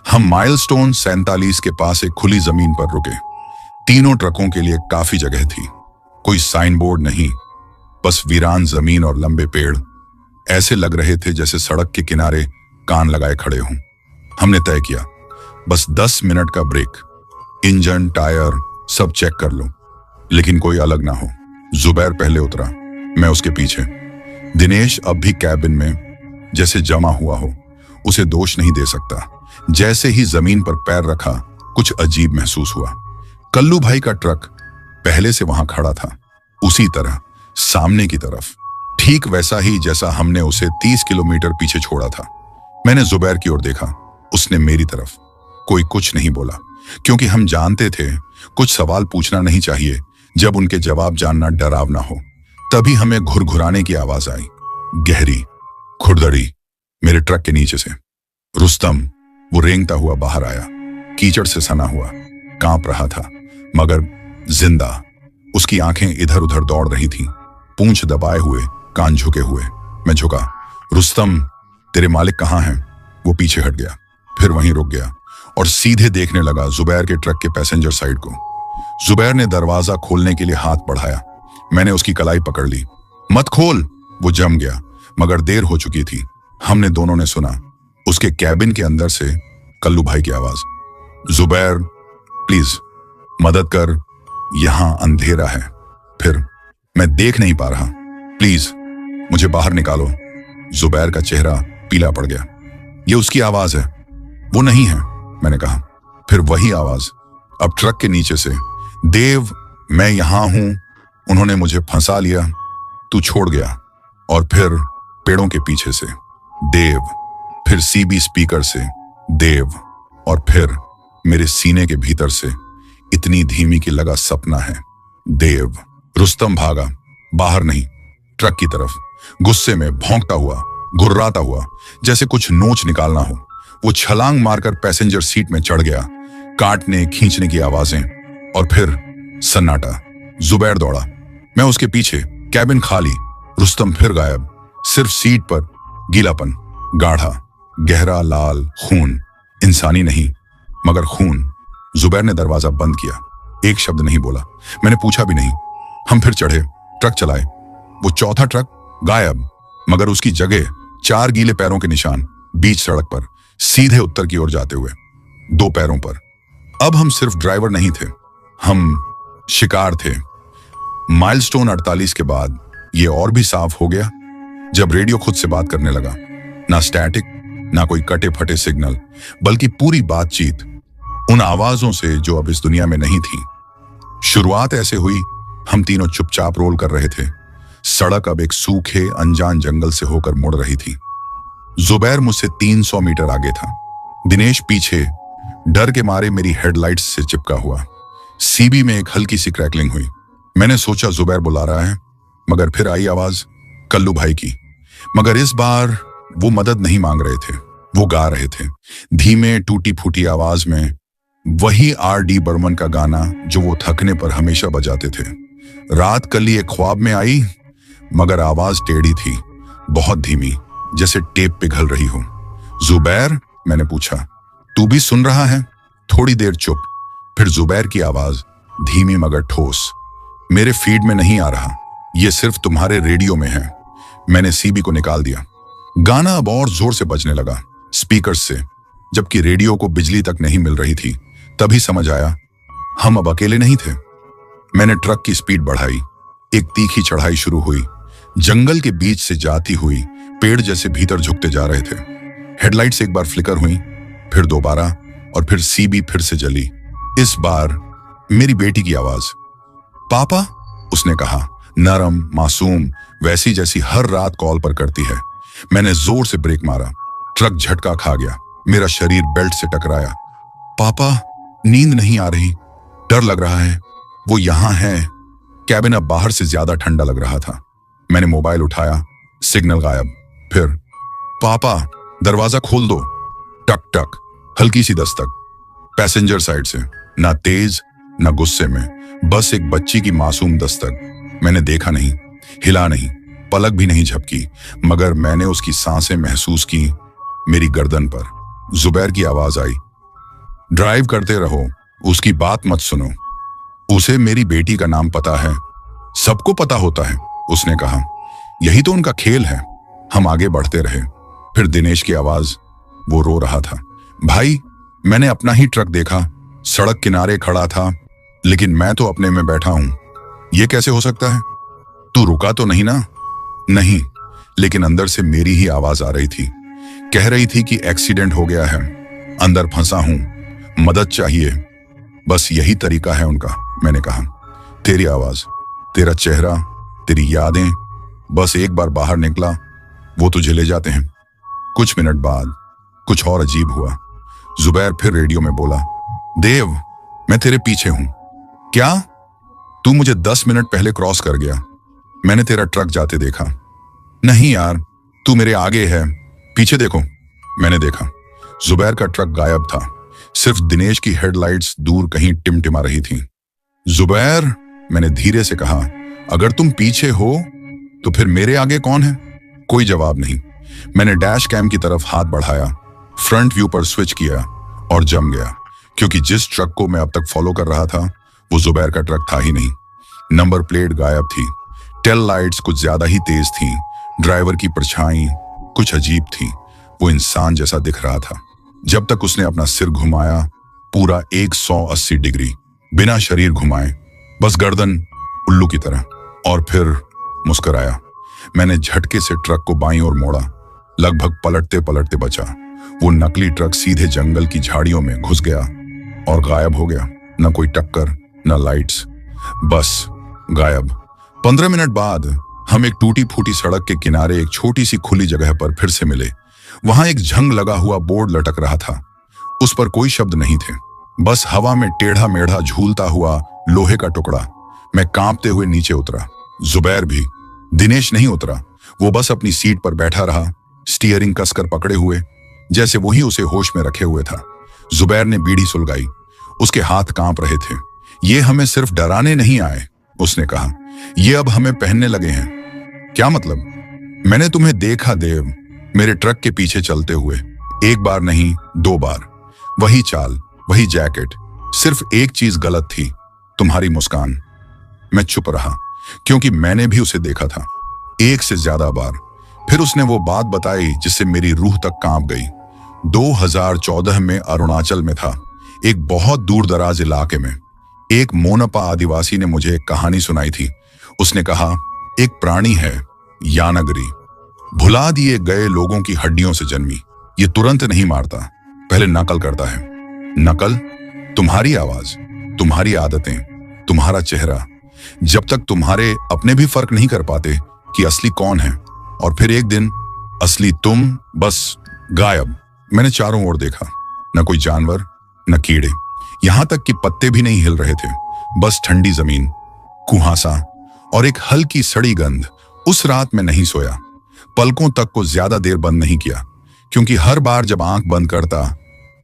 हम माइलस्टोन 47 के पास एक खुली जमीन पर रुके। तीनों ट्रकों के लिए काफी जगह थी। कोई साइन बोर्ड नहीं, बस वीरान जमीन और लंबे पेड़। ऐसे लग रहे थे जैसे सड़क के किनारे कान लगाए खड़े हों। हमने तय किया, बस 10 मिनट का ब्रेक, इंजन, टायर सब चेक कर लो, लेकिन कोई अलग ना हो। जुबैर पहले उतरा, मैं उसके पीछे। दिनेश अब भी कैबिन में जैसे जमा हुआ हो, उसे दोष नहीं दे सकता। जैसे ही जमीन पर पैर रखा, कुछ अजीब महसूस हुआ। कल्लू भाई का ट्रक पहले से वहां खड़ा था, उसी तरह, सामने की तरफ, ठीक वैसा ही जैसा हमने उसे 30 किलोमीटर पीछे छोड़ा था। मैंने जुबैर की ओर देखा, उसने मेरी तरफ। कोई कुछ नहीं बोला, क्योंकि हम जानते थे कुछ सवाल पूछना नहीं चाहिए जब उनके जवाब जानना डरावना हो। तभी हमें घुरघुराने की आवाज आई, गहरी, खुरदरी, मेरे ट्रक के नीचे से। रुस्तम, वो रेंगता हुआ बाहर आया, कीचड़ से सना हुआ, कांप रहा था, मगर जिंदा। उसकी आंखें इधर उधर दौड़ रही थीं, पूंछ दबाए हुए, कान झुके हुए। मैं झुका। रुस्तम, तेरे मालिक कहाँ हैं? वो पीछे हट गया, फिर वहीं रुक गया और सीधे देखने लगा जुबैर के ट्रक के पैसेंजर साइड को। जुबैर ने दरवाजा खोलने के लिए हाथ बढ़ाया। मैंने उसकी कलाई पकड़ ली। मत खोल! वो जम गया, मगर देर हो चुकी थी। हमने दोनों ने सुना उसके कैबिन के अंदर से कल्लू भाई की आवाज, जुबैर प्लीज मदद कर, यहां अंधेरा है। फिर, मैं देख नहीं पा रहा, प्लीज मुझे बाहर निकालो। जुबैर का चेहरा पीला पड़ गया। ये उसकी आवाज है, वो नहीं है, मैंने कहा। फिर वही आवाज, अब ट्रक के नीचे से, देव, मैं यहां हूं, उन्होंने मुझे फंसा लिया, तू छोड़ गया। और फिर पेड़ों के पीछे से, देव। फिर सीबी स्पीकर से, देव। और फिर मेरे सीने के भीतर से, इतनी धीमी कि लगा सपना है, देव। रुस्तम भागा, बाहर नहीं, ट्रक की तरफ, गुस्से में भौंकता हुआ, घुर्राता हुआ, जैसे कुछ नोच निकालना हो। वो छलांग मारकर पैसेंजर सीट में चढ़ गया। काटने खींचने की आवाजें, और फिर सन्नाटा। जुबैर दौड़ा, मैं उसके पीछे। कैबिन खाली, रुस्तम फिर गायब। सिर्फ सीट पर गीलापन, गाढ़ा, गहरा लाल खून। इंसानी नहीं, मगर खून। जुबैर ने दरवाजा बंद किया, एक शब्द नहीं बोला। मैंने पूछा भी नहीं। हम फिर चढ़े, ट्रक चलाए। वो चौथा ट्रक गायब, मगर उसकी जगह 4 गीले पैरों के निशान, बीच सड़क पर, सीधे उत्तर की ओर जाते हुए, 2 पैरों पर। अब हम सिर्फ ड्राइवर नहीं थे, हम शिकार थे। माइलस्टोन 48 के बाद ये और भी साफ हो गया, जब रेडियो खुद से बात करने लगा। ना स्टैटिक, ना कोई कटे फटे सिग्नल, बल्कि पूरी बातचीत उन आवाजों से जो अब इस दुनिया में नहीं थी। शुरुआत ऐसे हुई, हम तीनों चुपचाप रोल कर रहे थे। सड़क अब एक सूखे अनजान जंगल से होकर मुड़ रही थी। जुबैर मुझसे 300 मीटर आगे था, दिनेश पीछे डर के मारे मेरी हेडलाइट्स से चिपका हुआ। सीबी में एक हल्की सी क्रैकलिंग हुई। मैंने सोचा जुबैर बुला रहा है, मगर फिर आई आवाज कल्लू भाई की। मगर इस बार वो मदद नहीं मांग रहे थे, वो गा रहे थे, धीमे टूटी फूटी आवाज में वही R.D. बर्मन का गाना जो वो थकने पर हमेशा बजाते थे। रात कल एक ख्वाब में आई, मगर आवाज टेढ़ी थी, बहुत धीमी, जैसे टेप पिघल रही हो। जुबैर, मैंने पूछा, तू भी सुन रहा है? थोड़ी देर चुप, फिर जुबैर की आवाज, धीमी मगर ठोस, मेरे फीड में नहीं आ रहा, ये सिर्फ तुम्हारे रेडियो में है। मैंने सीबी को निकाल दिया। गाना अब और जोर से बजने लगा स्पीकर से, जबकि रेडियो को बिजली तक नहीं मिल रही थी। तभी समझ आया, हम अब अकेले नहीं थे। मैंने ट्रक की स्पीड बढ़ाई। एक तीखी चढ़ाई शुरू हुई। जंगल के बीच से जाती हुई पेड़ जैसे भीतर झुकते जा रहे थे। हेडलाइट्स एक बार फ्लिकर हुई, फिर दोबारा, और फिर सीबी फिर से जली। इस बार मेरी बेटी की आवाज। पापा, उसने कहा, नरम, मासूम, वैसी जैसी हर रात कॉल पर करती है। मैंने जोर से ब्रेक मारा। ट्रक झटका खा गया, मेरा शरीर बेल्ट से टकराया। पापा, नींद नहीं आ रही, डर लग रहा है, वो यहां है। कैबिन अब बाहर से ज्यादा ठंडा लग रहा था। मैंने मोबाइल उठाया, सिग्नल गायब। फिर, पापा, दरवाजा खोल दो। टक टक, हल्की सी दस्तक, पैसेंजर साइड से, ना तेज ना गुस्से में, बस एक बच्ची की मासूम दस्तक। मैंने देखा नहीं, हिला नहीं, पलक भी नहीं झपकी, मगर मैंने उसकी सांसें महसूस की मेरी गर्दन पर। जुबैर की आवाज आई, ड्राइव करते रहो, उसकी बात मत सुनो, उसे मेरी बेटी का नाम पता है, सबको पता होता है, उसने कहा। यही तो उनका खेल है। हम आगे बढ़ते रहे। फिर दिनेश की आवाज, वो रो रहा था। भाई, मैंने अपना ही ट्रक देखा, सड़क किनारे खड़ा था, लेकिन मैं तो अपने में बैठा हूं। ये कैसे हो सकता है? तू रुका तो नहीं ना? नहीं, लेकिन अंदर से मेरी ही आवाज आ रही थी, कह रही थी कि एक्सीडेंट हो गया है, अंदर फंसा हूं, मदद चाहिए। बस यही तरीका है उनका। मैंने कहा, तेरी आवाज, तेरा चेहरा, तेरी यादें, बस एक बार बाहर निकला, वो तुझे ले जाते हैं। कुछ मिनट बाद कुछ और अजीब हुआ। जुबैर फिर रेडियो में बोला, देव, मैं तेरे पीछे हूं। क्या? तू मुझे 10 मिनट पहले क्रॉस कर गया, मैंने तेरा ट्रक जाते देखा। नहीं यार, तू मेरे आगे है, पीछे देखो। मैंने देखा, जुबैर का ट्रक गायब था, सिर्फ दिनेश की हेडलाइट्स दूर कहीं टिमटिमा रही थी। जुबैर, मैंने धीरे से कहा, अगर तुम पीछे हो तो फिर मेरे आगे कौन है? कोई जवाब नहीं। मैंने डैश कैम की तरफ हाथ बढ़ाया, फ्रंट व्यू पर स्विच किया और जम गया, क्योंकि जिस ट्रक को मैं अब तक फॉलो कर रहा था वो जुबैर का ट्रक था ही नहीं। नंबर प्लेट गायब थी, टेल लाइट्स कुछ ज्यादा ही तेज थी, ड्राइवर की परछाई कुछ अजीब थी, वो इंसान जैसा दिख रहा था। जब तक उसने अपना सिर घुमाया, पूरा 180 डिग्री, बिना शरीर घुमाए, बस गर्दन उल्लू की तरह, और फिर मुस्कुराया। मैंने झटके से ट्रक को बाईं ओर मोड़ा, लगभग पलटते पलटते बचा। वो नकली ट्रक सीधे जंगल की झाड़ियों में घुस गया और गायब हो गया। न कोई टक्कर, न लाइट्स, बस गायब। 15 मिनट बाद हम एक टूटी फूटी सड़क के किनारे एक छोटी सी खुली जगह पर फिर से मिले। वहां एक जंग लगा हुआ बोर्ड लटक रहा था, उस पर कोई शब्द नहीं थे, बस हवा में टेढ़ा मेढ़ा झूलता हुआ लोहे का टुकड़ा। मैं कांपते हुए नीचे उतरा, जुबैर भी। दिनेश नहीं उतरा, वो बस अपनी सीट पर बैठा रहा, स्टीयरिंग कसकर पकड़े हुए, जैसे वही उसे होश में रखे हुए था। जुबैर ने बीड़ी सुलगाई, उसके हाथ कांप रहे थे। ये हमें सिर्फ डराने नहीं आए, उसने कहा, ये अब हमें पहनने लगे हैं। क्या मतलब? मैंने तुम्हें देखा देव, मेरे ट्रक के पीछे चलते हुए, एक बार नहीं 2 बार, वही चाल, वही जैकेट, सिर्फ एक चीज गलत थी, तुम्हारी मुस्कान। मैं चुप रहा, क्योंकि मैंने भी उसे देखा था, 1 से ज्यादा बार। फिर उसने वो बात बताई जिससे मेरी रूह तक कांप गई। 2014 में अरुणाचल में था, एक बहुत दूर दराज इलाके में। एक मोनपा आदिवासी ने मुझे एक कहानी सुनाई थी। उसने कहा, एक प्राणी है, यानागरी, भुला दिए गए लोगों की हड्डियों से जन्मी, ये तुरंत नहीं मारता, पहले नकल करता है। नकल? तुम्हारी आवाज, तुम्हारी आदतें, तुम्हारा चेहरा, जब तक तुम्हारे अपने भी फर्क नहीं कर पाते कि असली कौन है। और फिर एक दिन असली तुम बस गायब। मैंने चारों ओर देखा, न कोई जानवर, न कीड़े, यहां तक कि पत्ते भी नहीं हिल रहे थे। बस ठंडी जमीन, कुहासा और एक हल्की सड़ी गंध। उस रात मैं नहीं सोया, पलकों तक को ज्यादा देर बंद नहीं किया, क्योंकि हर बार जब आंख बंद करता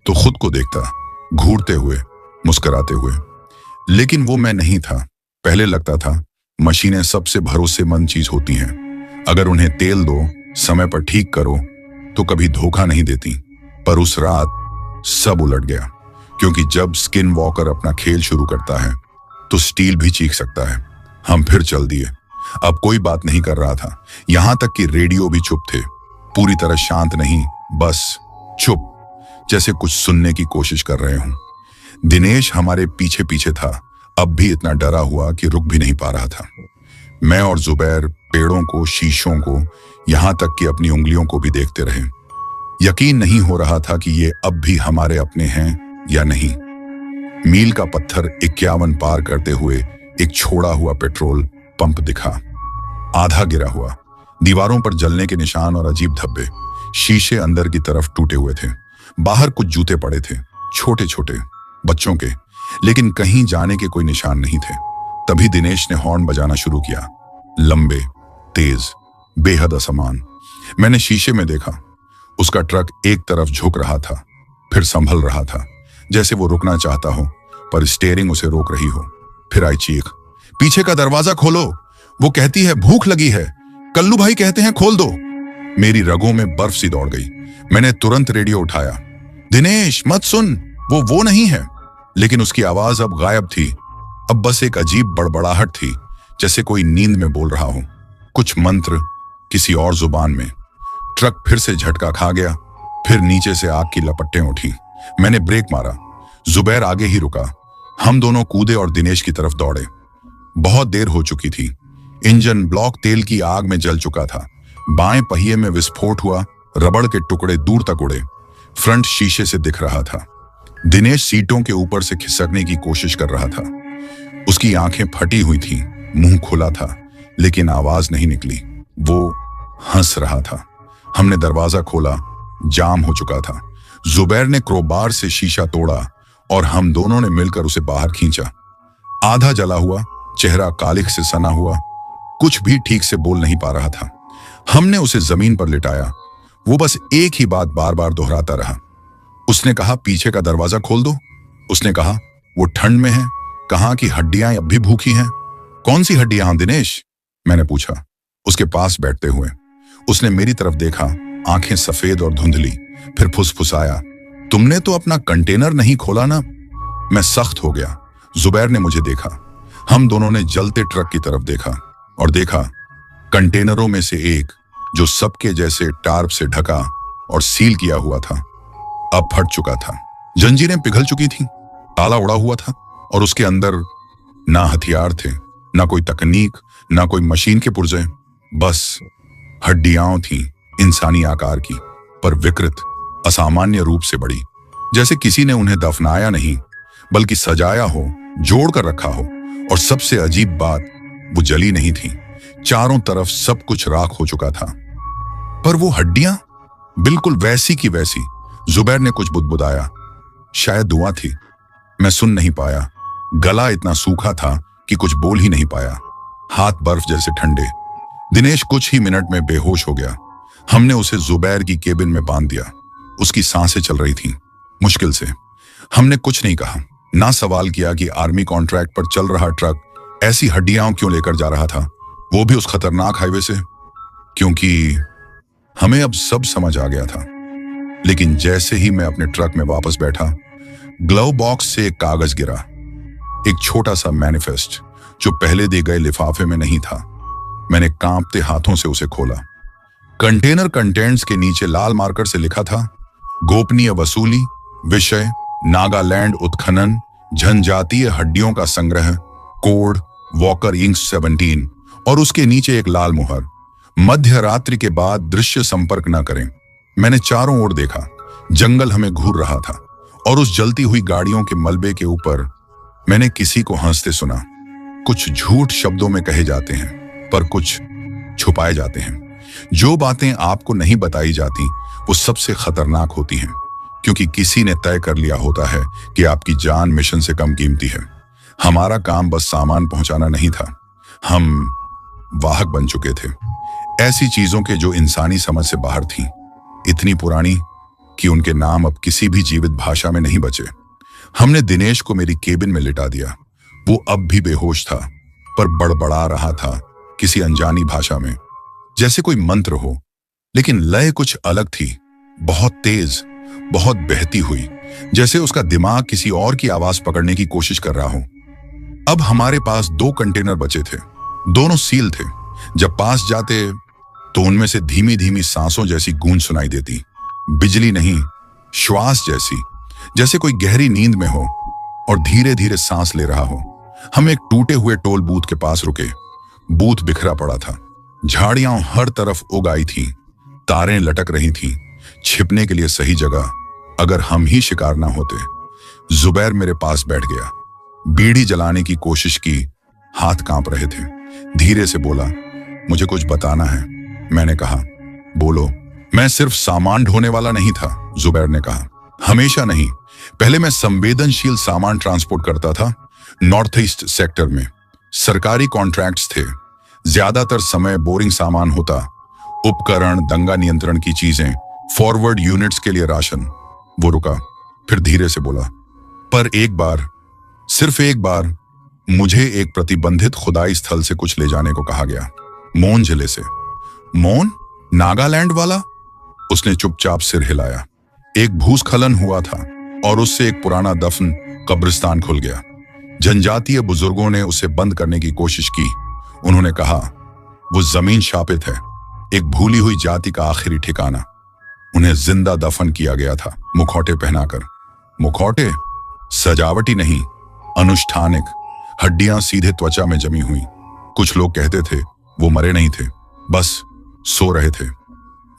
तो खुद को देखता, घूरते हुए, मुस्कुराते हुए। लेकिन वो मैं नहीं था। पहले लगता था मशीनें सबसे भरोसेमंद चीज होती हैं, अगर उन्हें तेल दो, समय पर ठीक करो तो कभी धोखा नहीं देती। पर उस रात सब उलट गया, क्योंकि जब स्किन वॉकर अपना खेल शुरू करता है तो स्टील भी चीख सकता है। हम फिर चल दिए। अब कोई बात नहीं कर रहा था, यहां तक कि रेडियो भी चुप थे, पूरी तरह शांत नहीं, बस चुप, जैसे कुछ सुनने की कोशिश कर रहे हों। दिनेश हमारे पीछे पीछे था, अब भी इतना डरा हुआ कि रुक भी नहीं पा रहा था। मैं और जुबैर पेड़ों को, शीशों को, यहां तक कि अपनी उंगलियों को भी देखते रहे। यकीन नहीं हो रहा था कि ये अब भी हमारे अपने हैं या नहीं। मील का पत्थर 51 पार करते हुए एक छोड़ा हुआ पेट्रोल पंप दिखा, आधा गिरा हुआ, दीवारों पर जलने के निशान और अजीब धब्बे। शीशे अंदर की तरफ टूटे हुए थे। बाहर कुछ जूते पड़े थे, छोटे छोटे बच्चों के, लेकिन कहीं जाने के कोई निशान नहीं थे। तभी दिनेश ने हॉर्न बजाना शुरू किया, लंबे, तेज, बेहद असमान। मैंने शीशे में देखा, उसका ट्रक एक तरफ झुक रहा था, फिर संभल रहा था, जैसे वो रुकना चाहता हो, पर स्टीयरिंग उसे रोक रही हो। फिर आई चीख, पीछे का दरवाजा खोलो, वो कहती है भूख लगी है, कल्लू भाई कहते हैं खोल दो। मेरी रगों में बर्फ सी दौड़ गई। मैंने तुरंत रेडियो उठाया, दिनेश मत सुन, वो नहीं है। लेकिन उसकी आवाज अब गायब थी। अब बस एक अजीब बड़बड़ाहट थी, जैसे कोई नींद में बोल रहा हो, कुछ मंत्र किसी और जुबान में। ट्रक फिर से झटका खा गया, फिर नीचे से आग की लपटें उठी। मैंने ब्रेक मारा, जुबैर आगे ही रुका। हम दोनों कूदे और दिनेश की तरफ दौड़े। बहुत देर हो चुकी थी, इंजन ब्लॉक तेल की आग में जल चुका था। बाएं पहिए में विस्फोट हुआ, रबड़ के टुकड़े दूर तक उड़े। फ्रंट शीशे से दिख रहा था। दिनेश सीटों के ऊपर से खिसकने की कोशिश कर रहा था। उसकी आंखें फटी हुई थीं, मुंह खुला था, लेकिन आवाज नहीं निकली। वो हंस रहा था। हमने दरवाजा खोला, जाम हो चुका था। जुबैर ने क्रोबार से शीशा तोड़ा और हम दोनों ने मिलकर उसे बाहर खींचा। आधा जला हुआ, चेहरा कालिख से सना हुआ, कुछ भी ठीक से बोल नहीं पा रहा था। हमने उसे जमीन पर लिटाया। वो बस एक ही बात बार बार दोहराता रहा। उसने कहा पीछे का दरवाजा खोल दो। उसने कहा वो ठंड में है, कहा कि हड्डियां अब भी भूखी हैं। कौन सी हड्डियां दिनेश? मैंने पूछा उसके पास बैठते हुए। उसने मेरी तरफ देखा, आंखें सफेद और धुंधली, फिर फुसफुसाया, तुमने तो अपना कंटेनर नहीं खोला ना। मैं सख्त हो गया। जुबैर ने मुझे देखा। हम दोनों ने जलते ट्रक की तरफ देखा और देखा कंटेनरों में से एक, जो सबके जैसे टार्प से ढका और सील किया हुआ था, अब फट चुका था। जंजीरें पिघल चुकी थीं, ताला उड़ा हुआ था और उसके अंदर ना हथियार थे, ना कोई तकनीक, ना कोई मशीन के पुर्जे, बस हड्डियां थीं, इंसानी आकार की, पर विकृत, असामान्य रूप से बड़ी, जैसे किसी ने उन्हें दफनाया नहीं बल्कि सजाया हो, जोड़ कर रखा हो। और सबसे अजीब बात, वो जली नहीं थी। चारों तरफ सब कुछ राख हो चुका था, पर वो हड्डियां बिल्कुल वैसी की वैसी। जुबैर ने कुछ बुदबुदाया, शायद दुआ थी। मैं सुन नहीं पाया। गला इतना सूखा था कि कुछ बोल ही नहीं पाया। हाथ बर्फ जैसे ठंडे। दिनेश कुछ ही मिनट में बेहोश हो गया। हमने उसे जुबैर की केबिन में बांध दिया। उसकी सांसें चल रही थीं, मुश्किल से। हमने कुछ नहीं कहा, ना सवाल किया कि आर्मी कॉन्ट्रैक्ट पर चल रहा ट्रक ऐसी हड्डियां क्यों लेकर जा रहा था, वो भी उस खतरनाक हाईवे से। क्योंकि हमें अब सब समझ आ गया था। लेकिन जैसे ही मैं अपने ट्रक में वापस बैठा, ग्लव बॉक्स से एक कागज गिरा, एक छोटा सा मैनिफेस्ट, जो पहले दिए गए लिफाफे में नहीं था। मैंने कांपते हाथों से उसे खोला। कंटेनर कंटेंट्स के नीचे लाल मार्कर से लिखा था, गोपनीय वसूली, विषय नागालैंड उत्खनन, जनजातीय हड्डियों का संग्रह, कोड वॉकर इंक 17, और उसके नीचे एक लाल मुहर, मध्य रात्रि के बाद दृश्य संपर्क न करें। मैंने चारों ओर देखा। जंगल हमें घूर रहा था और उस जलती हुई गाड़ियों के मलबे के ऊपर मैंने किसी को हंसते सुना। कुछ झूठ शब्दों में कहे जाते हैं, पर कुछ छुपाए जाते हैं। जो बातें आपको नहीं बताई जाती वो सबसे खतरनाक होती हैं, क्योंकि किसी ने तय कर लिया होता है कि आपकी जान मिशन से कम कीमती है। हमारा काम बस सामान पहुंचाना नहीं था, हम वाहक बन चुके थे ऐसी चीजों के जो इंसानी समझ से बाहर थीं, इतनी पुरानी कि उनके नाम अब किसी भी जीवित भाषा में नहीं बचे। हमने दिनेश को मेरी केबिन में लिटा दिया। वो अब भी बेहोश था, पर बड़बड़ा रहा था किसी अनजानी भाषा में, जैसे कोई मंत्र हो, लेकिन लय कुछ अलग थी, बहुत तेज, बहुत बहती हुई, जैसे उसका दिमाग किसी और की आवाज पकड़ने की कोशिश कर रहा हो। अब हमारे पास 2 कंटेनर बचे थे, दोनों सील थे। जब पास जाते तो उनमें से धीमी धीमी सांसों जैसी गूंज सुनाई देती, बिजली नहीं, श्वास जैसी, जैसे कोई गहरी नींद में हो और धीरे धीरे सांस ले रहा हो। हम एक टूटे हुए टोल बूथ के पास रुके। बूथ बिखरा पड़ा था, झाड़ियां हर तरफ उग आई थीं, तारें लटक रही थीं, छिपने के लिए सही जगह अगर हम ही शिकार ना होते। जुबैर मेरे पास बैठ गया, बीड़ी जलाने की कोशिश की, हाथ कांप रहे थे। धीरे से बोला, मुझे कुछ बताना है। मैंने कहा, बोलो। मैं सिर्फ सामान ढोने वाला नहीं था, जुबैर ने कहा, हमेशा नहीं। पहले मैं संवेदनशील सामान ट्रांसपोर्ट करता था, नॉर्थ ईस्ट सेक्टर में। सरकारी कॉन्ट्रैक्ट्स थे, ज्यादातर समय बोरिंग सामान होता, उपकरण, दंगा नियंत्रण की चीजें, फॉरवर्ड यूनिट्स के लिए राशन। वो रुका, फिर धीरे से बोला, पर एक बार, सिर्फ एक बार मुझे एक प्रतिबंधित खुदाई स्थल से कुछ ले जाने को कहा गया, मोन जिले से। मोन? नागालैंड वाला? उसने चुपचाप सिर हिलाया। एक भूस्खलन हुआ था और उससे एक पुराना दफन कब्रिस्तान खुल गया। जनजातीय बुजुर्गों ने उसे बंद करने की कोशिश की। उन्होंने कहा, वो जमीन शापित है, एक भूली हुई जाति का आखिरी ठिकाना। उन्हें जिंदा दफन किया गया था, मुखौटे पहनाकर। मुखौटे? सजावटी नहीं, अनुष्ठानिक, हड्डियां सीधे त्वचा में जमी हुई। कुछ लोग कहते थे वो मरे नहीं थे, बस सो रहे थे।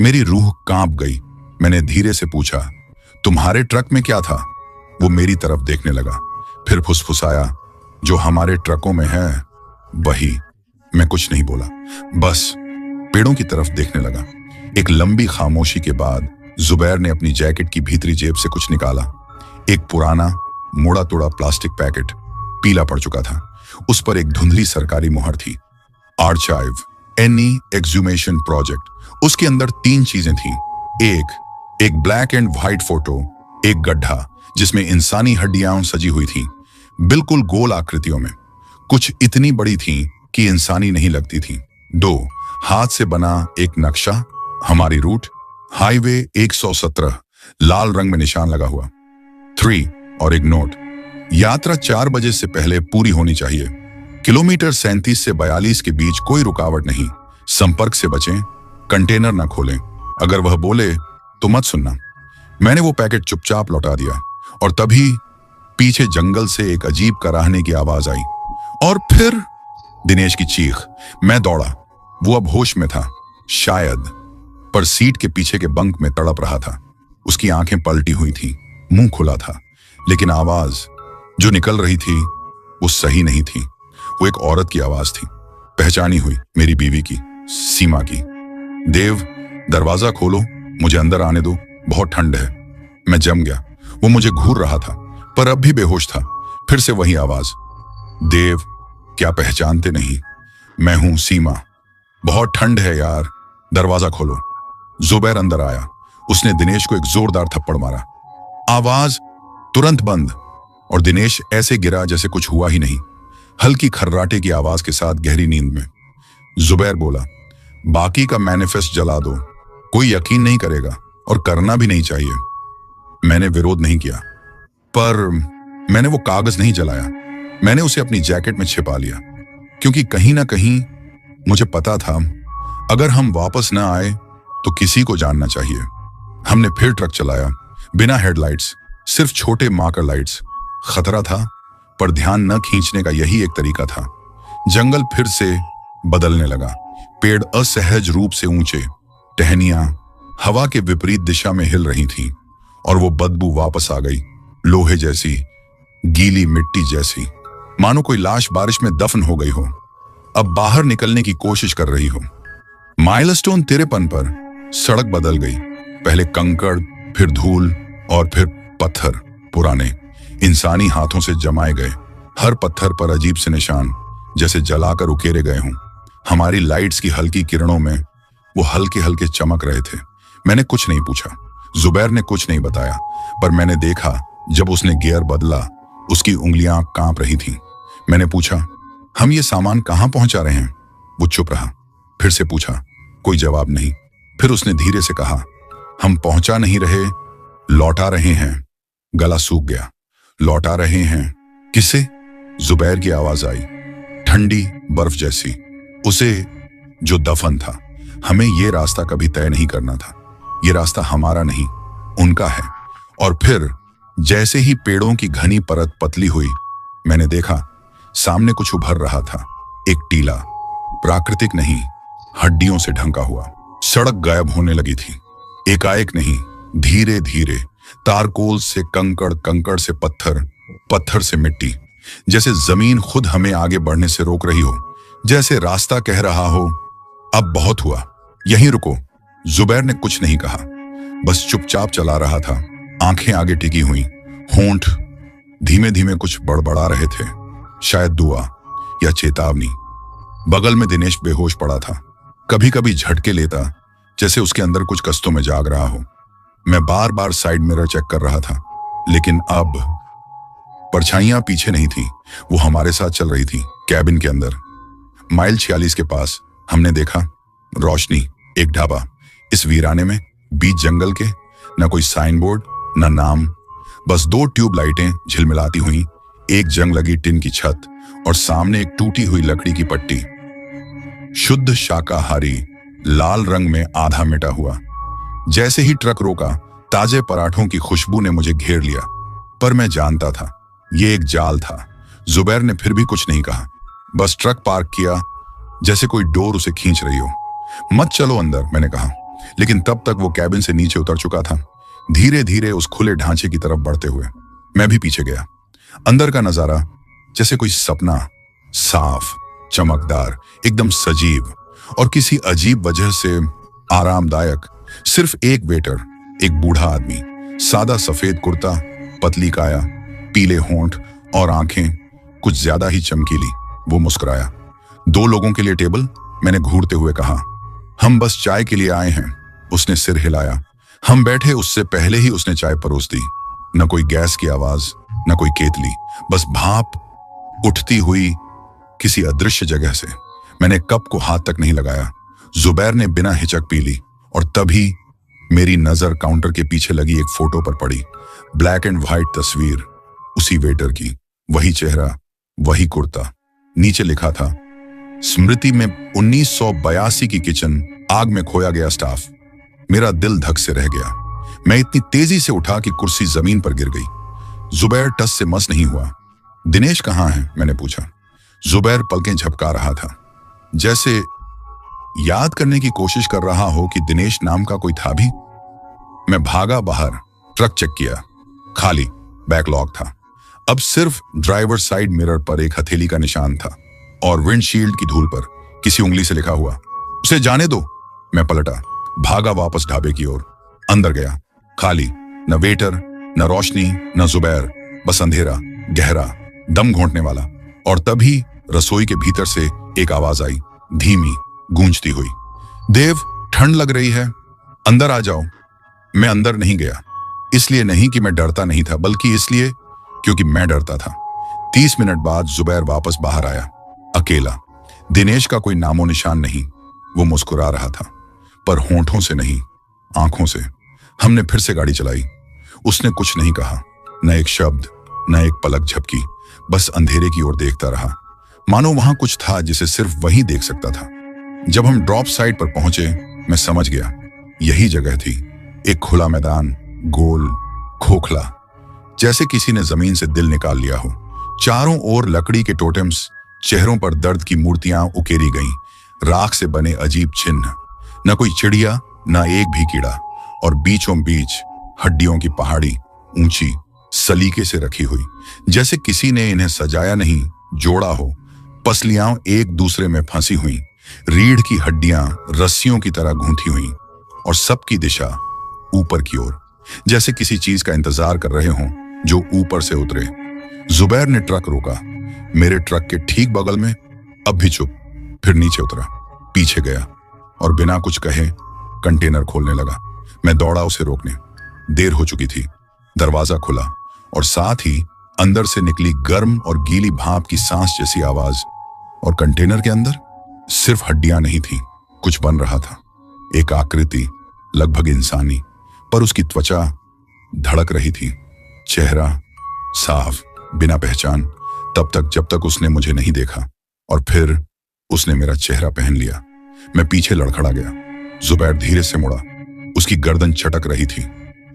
मेरी रूह कांप गई। मैंने धीरे से पूछा, तुम्हारे ट्रक में क्या था? वो मेरी तरफ देखने लगा, फिर फुसफुसाया, जो हमारे ट्रकों में है वही। मैं कुछ नहीं बोला, बस पेड़ों की तरफ देखने लगा। एक लंबी खामोशी के बाद जुबैर ने अपनी जैकेट की भीतरी जेब से कुछ निकाला। एक पुराना मोड़ा तोड़ा प्लास्टिक पैकेट, पीला पड़ चुका था। उस पर एक धुंधली सरकारी मुहर थी, आर्चाइव, एनी एक्सह्यूमेशन प्रोजेक्ट। उसके अंदर 3 चीजें थीं। एक ब्लैक एंड व्हाइट फोटो, एक गड्ढा जिसमें इंसानी हड्डियां सजी हुई थीं, बिल्कुल गोल आकृतियों में, कुछ इतनी बड़ी थीं कि इंसानी नहीं लगती थीं। 2, हाथ से बना एक नक्शा, हमारी रूट, हाईवे 117, लाल रंग में निशान लगा हुआ। 3, और एक नोट, यात्रा 4 बजे से पहले पूरी होनी चाहिए। किलोमीटर 37 से 42 के बीच कोई रुकावट नहीं। संपर्क से बचें, कंटेनर ना खोलें, अगर वह बोले तो मत सुनना। मैंने वो पैकेट चुपचाप लौटा दिया और तभी पीछे जंगल से एक अजीब कराहने की आवाज आई और फिर दिनेश की चीख। मैं दौड़ा। वो अब होश में था शायद, पर सीट के पीछे के बंक में तड़प रहा था। उसकी आंखें पलटी हुई थी, मुंह खुला था, लेकिन आवाज जो निकल रही थी वो सही नहीं थी। वो एक औरत की आवाज थी, पहचानी हुई, मेरी बीवी की, सीमा की। देव, दरवाजा खोलो, मुझे अंदर आने दो, बहुत ठंड है। मैं जम गया। वो मुझे घूर रहा था, पर अब भी बेहोश था। फिर से वही आवाज, देव, क्या पहचानते नहीं? मैं हूं सीमा। बहुत ठंड है यार, दरवाजा खोलो। जुबैर अंदर आया। उसने दिनेश को एक जोरदार थप्पड़ मारा। आवाज तुरंत बंद और दिनेश ऐसे गिरा जैसे कुछ हुआ ही नहीं, हल्की खर्राटे की आवाज के साथ गहरी नींद में। जुबैर बोला, बाकी का मैनिफेस्ट जला दो, कोई यकीन नहीं करेगा और करना भी नहीं चाहिए। मैंने विरोध नहीं किया, पर मैंने वो कागज नहीं जलाया। मैंने उसे अपनी जैकेट में छिपा लिया, क्योंकि कहीं ना कहीं मुझे पता था अगर हम वापस ना आए तो किसी को जानना चाहिए। हमने फिर ट्रक चलाया, बिना हेडलाइट्स, सिर्फ छोटे मार्कर लाइट्स। खतरा था, पर ध्यान न खींचने का यही एक तरीका था। जंगल फिर से बदलने लगा। पेड़ असहज रूप से ऊंचे, टहनियां हवा के विपरीत दिशा में हिल रही थीं और वो बदबू वापस आ गई, लोहे जैसी, गीली मिट्टी जैसी, मानो कोई लाश बारिश में दफन हो गई हो, अब बाहर निकलने की कोशिश कर रही हो। माइलस्टोन तिरपन पर सड़क बदल गई, पहले कंकड़, फिर धूल और फिर पत्थर, पुराने इंसानी हाथों से जमाए गए। हर पत्थर पर अजीब से निशान, जैसे जलाकर उकेरे गए हों। हमारी लाइट्स की हल्की किरणों में वो हल्के हल्के चमक रहे थे। मैंने कुछ नहीं पूछा, जुबैर ने कुछ नहीं बताया, पर मैंने देखा जब उसने गियर बदला, उसकी उंगलियां कांप रही थीं। मैंने पूछा, हम ये सामान कहां पहुंचा रहे हैं? वो चुप रहा। फिर से पूछा, कोई जवाब नहीं। फिर उसने धीरे से कहा, हम पहुंचा नहीं रहे, लौटा रहे हैं। गला सूख गया। लौटा रहे हैं किसे? जुबैर की आवाज आई, ठंडी बर्फ जैसी। उसे जो दफन था। हमें यह रास्ता कभी तय नहीं करना था। ये रास्ता हमारा नहीं, उनका है। और फिर जैसे ही पेड़ों की घनी परत पतली हुई, मैंने देखा सामने कुछ उभर रहा था। एक टीला, प्राकृतिक नहीं, हड्डियों से ढंका हुआ। सड़क गायब होने लगी थी, एकाएक नहीं, धीरे धीरे। तारकोल से कंकड़, कंकड़ से पत्थर, पत्थर से मिट्टी, जैसे जमीन खुद हमें आगे बढ़ने से रोक रही हो, जैसे रास्ता कह रहा हो, अब बहुत हुआ, यहीं रुको। जुबैर ने कुछ नहीं कहा, बस चुपचाप चला रहा था, आंखें आगे टिकी हुई, होंठ धीमे धीमे कुछ बड़बड़ा रहे थे, शायद दुआ या चेतावनी। बगल में दिनेश बेहोश पड़ा था, कभी कभी झटके लेता, जैसे उसके अंदर कुछ कस्तों में जाग रहा हो। मैं बार बार साइड मिरर चेक कर रहा था, लेकिन अब परछाइयां पीछे नहीं थी, वो हमारे साथ चल रही थी। कैबिन के अंदर माइल 46 के पास हमने देखा रोशनी, एक ढाबा, इस वीराने में, बीच जंगल के, न कोई साइन बोर्ड, न नाम, बस 2 ट्यूब लाइटें झिलमिलाती हुई, एक जंग लगी टिन की छत और सामने एक टूटी हुई लकड़ी की पट्टी। शुद्ध शाकाहारी, लाल रंग में आधा मिटा हुआ। जैसे ही ट्रक रोका, ताजे पराठों की खुशबू ने मुझे घेर लिया, पर मैं जानता था ये एक जाल था। जुबैर ने फिर भी कुछ नहीं कहा, बस ट्रक पार्क किया, जैसे कोई डोर उसे खींच रही हो। मत चलो अंदर, मैंने कहा, लेकिन तब तक वो कैबिन से नीचे उतर चुका था, धीरे धीरे उस खुले ढांचे की तरफ बढ़ते हुए। मैं भी पीछे गया। अंदर का नजारा जैसे कोई सपना, साफ, चमकदार, एकदम सजीव और किसी अजीब वजह से आरामदायक। सिर्फ एक वेटर, एक बूढ़ा आदमी, सादा सफेद कुर्ता, पतली काया, पीले होंठ और आंखें कुछ ज्यादा ही चमकीली। वो मुस्कुराया। 2 लोगों के लिए टेबल, मैंने घूरते हुए कहा। हम बस चाय के लिए आए हैं, उसने सिर हिलाया। हम बैठे उससे पहले ही उसने चाय परोस दी। न कोई गैस की आवाज, न कोई केतली, बस भाप उठती हुई किसी अदृश्य जगह से। मैंने कप को हाथ तक नहीं लगाया। जुबैर ने बिना हिचक पी ली और तभी मेरी नजर काउंटर के पीछे लगी एक फोटो पर पड़ी। ब्लैक एंड व्हाइट तस्वीर, उसी वेटर की, वही चेहरा, वही कुर्ता। नीचे लिखा था, स्मृति में 1982 की किचन, आग में खोया गया स्टाफ। मेरा दिल धक से रह गया। मैं इतनी तेजी से उठा कि कुर्सी जमीन पर गिर गई। जुबैर टस से मस नहीं हुआ। दिनेश कहाँ है? मैंने पूछा। जुबैर पलकें झपका रहा था, जैसे याद करने की कोशिश कर रहा हो कि दिनेश नाम का कोई था भी। मैं भागा बाहर, ट्रक चेक किया, खाली, बैकलॉग था। अब सिर्फ ड्राइवर साइड मिरर पर एक हथेली का निशान था और विंडशील्ड की धूल पर किसी उंगली से लिखा हुआ, उसे जाने दो। मैं पलटा, भागा वापस ढाबे की ओर। अंदर गया, खाली, न वेटर, न रोशनी, न जुबैर, बस अंधेरा, गहरा, दम घोंटने वाला। और तभी रसोई के भीतर से एक आवाज आई, धीमी, गूंजती हुई, देव, ठंड लग रही है, अंदर आ जाओ। मैं अंदर नहीं गया, इसलिए नहीं कि मैं डरता नहीं था, बल्कि इसलिए क्योंकि मैं डरता था। 30 मिनट बाद जुबैर वापस बाहर आया, अकेला। दिनेश का कोई नामो निशान नहीं। वो मुस्कुरा रहा था, पर होंठों से नहीं, आंखों से। हमने फिर से गाड़ी चलाई। उसने कुछ नहीं कहा, न एक शब्द, न एक पलक झपकी, बस अंधेरे की ओर देखता रहा, मानो वहां कुछ था जिसे सिर्फ वही देख सकता था। जब हम ड्रॉप साइड पर पहुंचे, मैं समझ गया, यही जगह थी। एक खुला मैदान, गोल, खोखला, जैसे किसी ने जमीन से दिल निकाल लिया हो। चारों ओर लकड़ी के टोटेम्स, चेहरों पर दर्द की मूर्तियां उकेरी गईं, राख से बने अजीब चिन्ह। न कोई चिड़िया, न एक भी कीड़ा, और बीचों बीच हड्डियों की पहाड़ी, ऊंची, सलीके से रखी हुई, जैसे किसी ने इन्हें सजाया नहीं, जोड़ा हो। पसलियां एक दूसरे में फंसी हुई, रीढ़ की हड्डियां रस्सियों की तरह गूंथी हुई, और सबकी दिशा ऊपर की ओर, जैसे किसी चीज का इंतजार कर रहे हों जो ऊपर से उतरे। जुबैर ने ट्रक रोका, मेरे ट्रक के ठीक बगल में। अब भी चुप। फिर नीचे उतरा, पीछे गया और बिना कुछ कहे कंटेनर खोलने लगा। मैं दौड़ा उसे रोकने। देर हो चुकी थी। दरवाजा खुला और साथ ही अंदर से निकली गर्म और गीली भाप की सांस जैसी आवाज। और कंटेनर के अंदर सिर्फ हड्डियां नहीं थी, कुछ बन रहा था। एक आकृति, लगभग इंसानी, पर उसकी त्वचा धड़क रही थी। चेहरा साफ, बिना पहचान, तब तक जब तक उसने मुझे नहीं देखा। और फिर उसने मेरा चेहरा पहन लिया। मैं पीछे लड़खड़ा गया। जुबैर धीरे से मुड़ा। उसकी गर्दन चटक रही थी,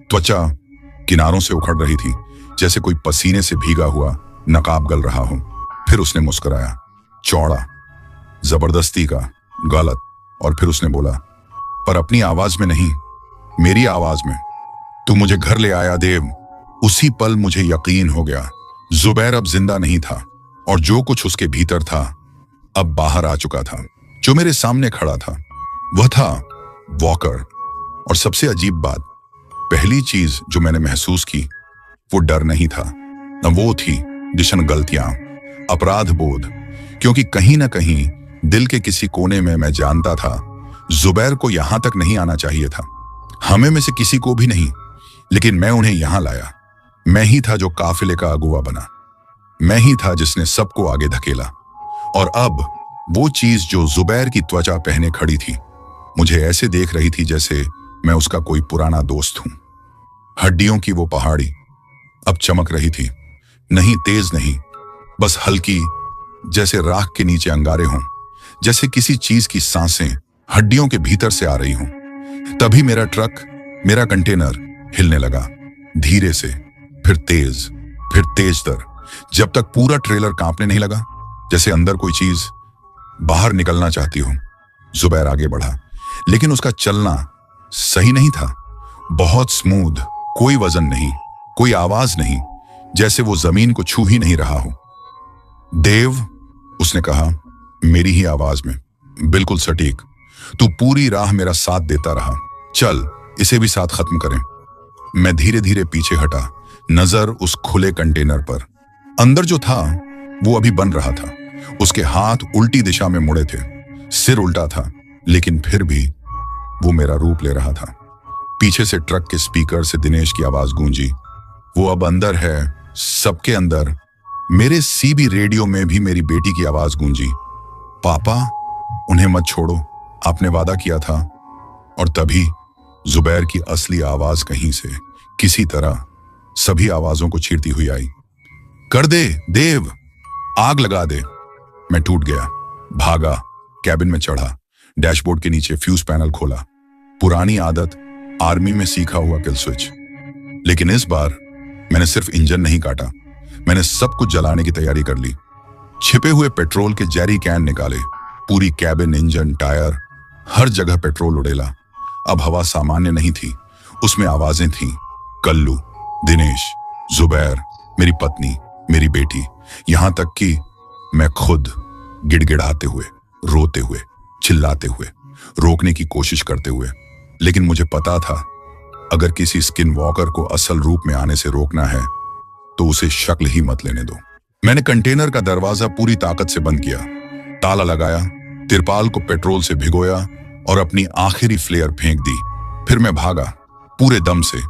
त्वचा किनारों से उखड़ रही थी, जैसे कोई पसीने से भीगा हुआ नकाब गल रहा हो। फिर उसने मुस्कुराया, चौड़ा, जबरदस्ती का, गलत। और फिर उसने बोला, पर अपनी आवाज में नहीं, मेरी आवाज में। तू मुझे घर ले आया देव। उसी पल मुझे यकीन हो गया, जुबैर अब जिंदा नहीं था, और जो कुछ उसके भीतर था अब बाहर आ चुका था। जो मेरे सामने खड़ा था वह था वॉकर। और सबसे अजीब बात, पहली चीज जो मैंने महसूस की वो डर नहीं था, न वो थी दिशन गलतियां, अपराध बोध। क्योंकि कहीं ना कहीं दिल के किसी कोने में मैं जानता था जुबैर को यहां तक नहीं आना चाहिए था, हमें में से किसी को भी नहीं। लेकिन मैं उन्हें यहां लाया। मैं ही था जो काफिले का अगुवा बना। मैं ही था जिसने सबको आगे धकेला। और अब वो चीज जो जुबैर की त्वचा पहने खड़ी थी, मुझे ऐसे देख रही थी जैसे मैं उसका कोई पुराना दोस्त हूं। हड्डियों की वो पहाड़ी अब चमक रही थी, नहीं तेज नहीं, बस हल्की, जैसे राख के नीचे अंगारे हों, जैसे किसी चीज की सांसें हड्डियों के भीतर से आ रही हों। तभी मेरा ट्रक, मेरा कंटेनर हिलने लगा, धीरे से, फिर तेज दर, जब तक पूरा ट्रेलर कांपने नहीं लगा, जैसे अंदर कोई चीज बाहर निकलना चाहती हो। जुबैर आगे बढ़ा, लेकिन उसका चलना सही नहीं था। बहुत स्मूथ, कोई वजन नहीं, कोई आवाज नहीं, जैसे वो जमीन को छू ही नहीं रहा हो। देव, उसने कहा, मेरी ही आवाज में, बिल्कुल सटीक। तू पूरी राह मेरा साथ देता रहा, चल इसे भी साथ खत्म करें। मैं धीरे धीरे पीछे हटा, नजर उस खुले कंटेनर पर। अंदर जो था वो अभी बन रहा था। उसके हाथ उल्टी दिशा में मुड़े थे, सिर उल्टा था, लेकिन फिर भी वो मेरा रूप ले रहा था। पीछे से ट्रक के स्पीकर से दिनेश की आवाज गूंजी, वो अब अंदर है, सबके अंदर। मेरे सीबी रेडियो में भी मेरी बेटी की आवाज गूंजी, पापा उन्हें मत छोड़ो, आपने वादा किया था। और तभी जुबैर की असली आवाज कहीं से, किसी तरह सभी आवाजों को चीरती हुई आई, कर दे देव, आग लगा दे। मैं टूट गया, भागा, कैबिन में चढ़ा, डैशबोर्ड के नीचे फ्यूज पैनल खोला। पुरानी आदत, आर्मी में सीखा हुआ किल स्विच। लेकिन इस बार मैंने सिर्फ इंजन नहीं काटा, मैंने सब कुछ जलाने की तैयारी कर ली। छिपे हुए पेट्रोल के जेरी कैन निकाले, पूरी कैबिन, इंजन, टायर, हर जगह पेट्रोल उड़ेला। अब हवा सामान्य नहीं थी, उसमें आवाजें थीं, कल्लू, दिनेश, जुबैर, मेरी पत्नी, मेरी बेटी, यहां तक कि मैं खुद, गिड़गिड़ाते हुए, रोते हुए, चिल्लाते हुए, रोकने की कोशिश करते हुए। लेकिन मुझे पता था, अगर किसी स्किन वॉकर को असल रूप में आने से रोकना है तो उसे शक्ल ही मत लेने दो। मैंने कंटेनर का दरवाजा पूरी ताकत से बंद किया, ताला लगाया, तिरपाल को पेट्रोल से भिगोया और अपनी आखिरी फ्लेयर फेंक दी। फिर मैं भागा, पूरे दम से,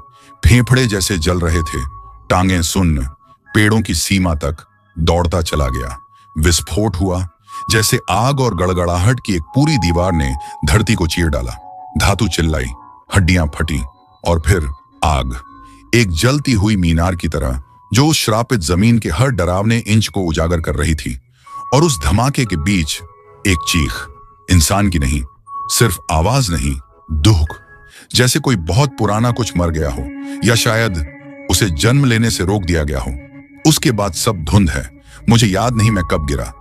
फेफड़े जैसे जल रहे थे, टांगें सुन्न, पेड़ों की सीमा तक दौड़ता चला गया। विस्फोट हुआ, जैसे आग और गड़गड़ाहट की एक पूरी दीवार ने धरती को चीर डाला। धातु चिल्लाई, हड्डियां फटी, और फिर आग, एक जलती हुई मीनार की तरह, जो उस श्रापित जमीन के हर डरावने इंच को उजागर कर रही थी। और उस धमाके के बीच एक चीख, इंसान की नहीं, सिर्फ आवाज नहीं, दुख, जैसे कोई बहुत पुराना कुछ मर गया हो, या शायद उसे जन्म लेने से रोक दिया गया हो। उसके बाद सब धुंध है। मुझे याद नहीं मैं कब गिरा,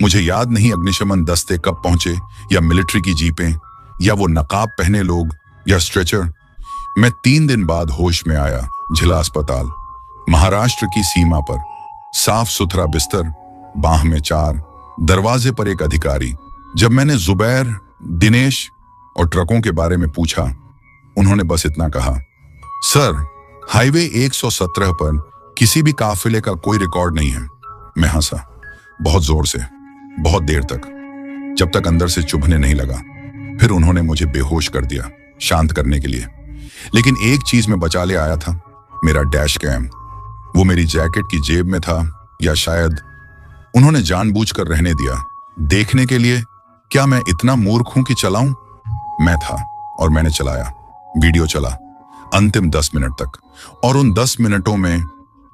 मुझे याद नहीं अग्निशमन दस्ते कब पहुंचे, या मिलिट्री की जीपें, या वो नकाब पहने लोग, या स्ट्रेचर। मैं 3 दिन बाद होश में आया। जिला अस्पताल, महाराष्ट्र की सीमा पर, साफ सुथरा बिस्तर, बाह में 4, दरवाजे पर एक अधिकारी। जब मैंने जुबैर, दिनेश और ट्रकों के बारे में पूछा, उन्होंने बस इतना कहा, सर, हाईवे 117 पर किसी भी काफिले का कोई रिकॉर्ड नहीं है। मैं हंसा, बहुत जोर से, बहुत देर तक, जब तक अंदर से चुभने नहीं लगा। फिर उन्होंने मुझे बेहोश कर दिया, शांत करने के लिए। लेकिन एक चीज मैं बचा ले आया था, मेरा डैश कैम। वो मेरी जैकेट की जेब में था, या शायद उन्होंने जानबूझकर रहने दिया, देखने के लिए क्या मैं इतना मूर्ख हूं कि चलाऊं। मैं था और मैंने चलाया। वीडियो चला अंतिम 10 मिनट तक, और उन 10 मिनटों में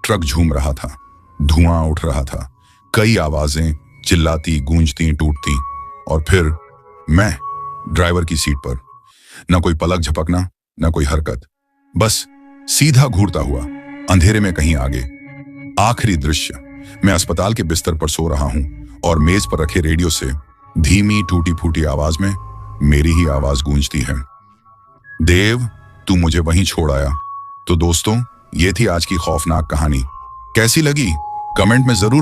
ट्रक झूम रहा था, धुआं उठ रहा था, कई आवाजें चिल्लाती, गूंजती, टूटती, और फिर मैं ड्राइवर की सीट पर। न कोई पलक झपकना, न कोई हरकत, बस सीधा घूरता हुआ अंधेरे में कहीं आगे। आखिरी दृश्य, मैं अस्पताल के बिस्तर पर सो रहा हूं और मेज पर रखे रेडियो से धीमी टूटी फूटी आवाज में मेरी ही आवाज गूंजती है, देव, तू मुझे वहीं छोड़ आया। तो दोस्तों, ये थी आज की खौफनाक कहानी। कैसी लगी कमेंट में जरूर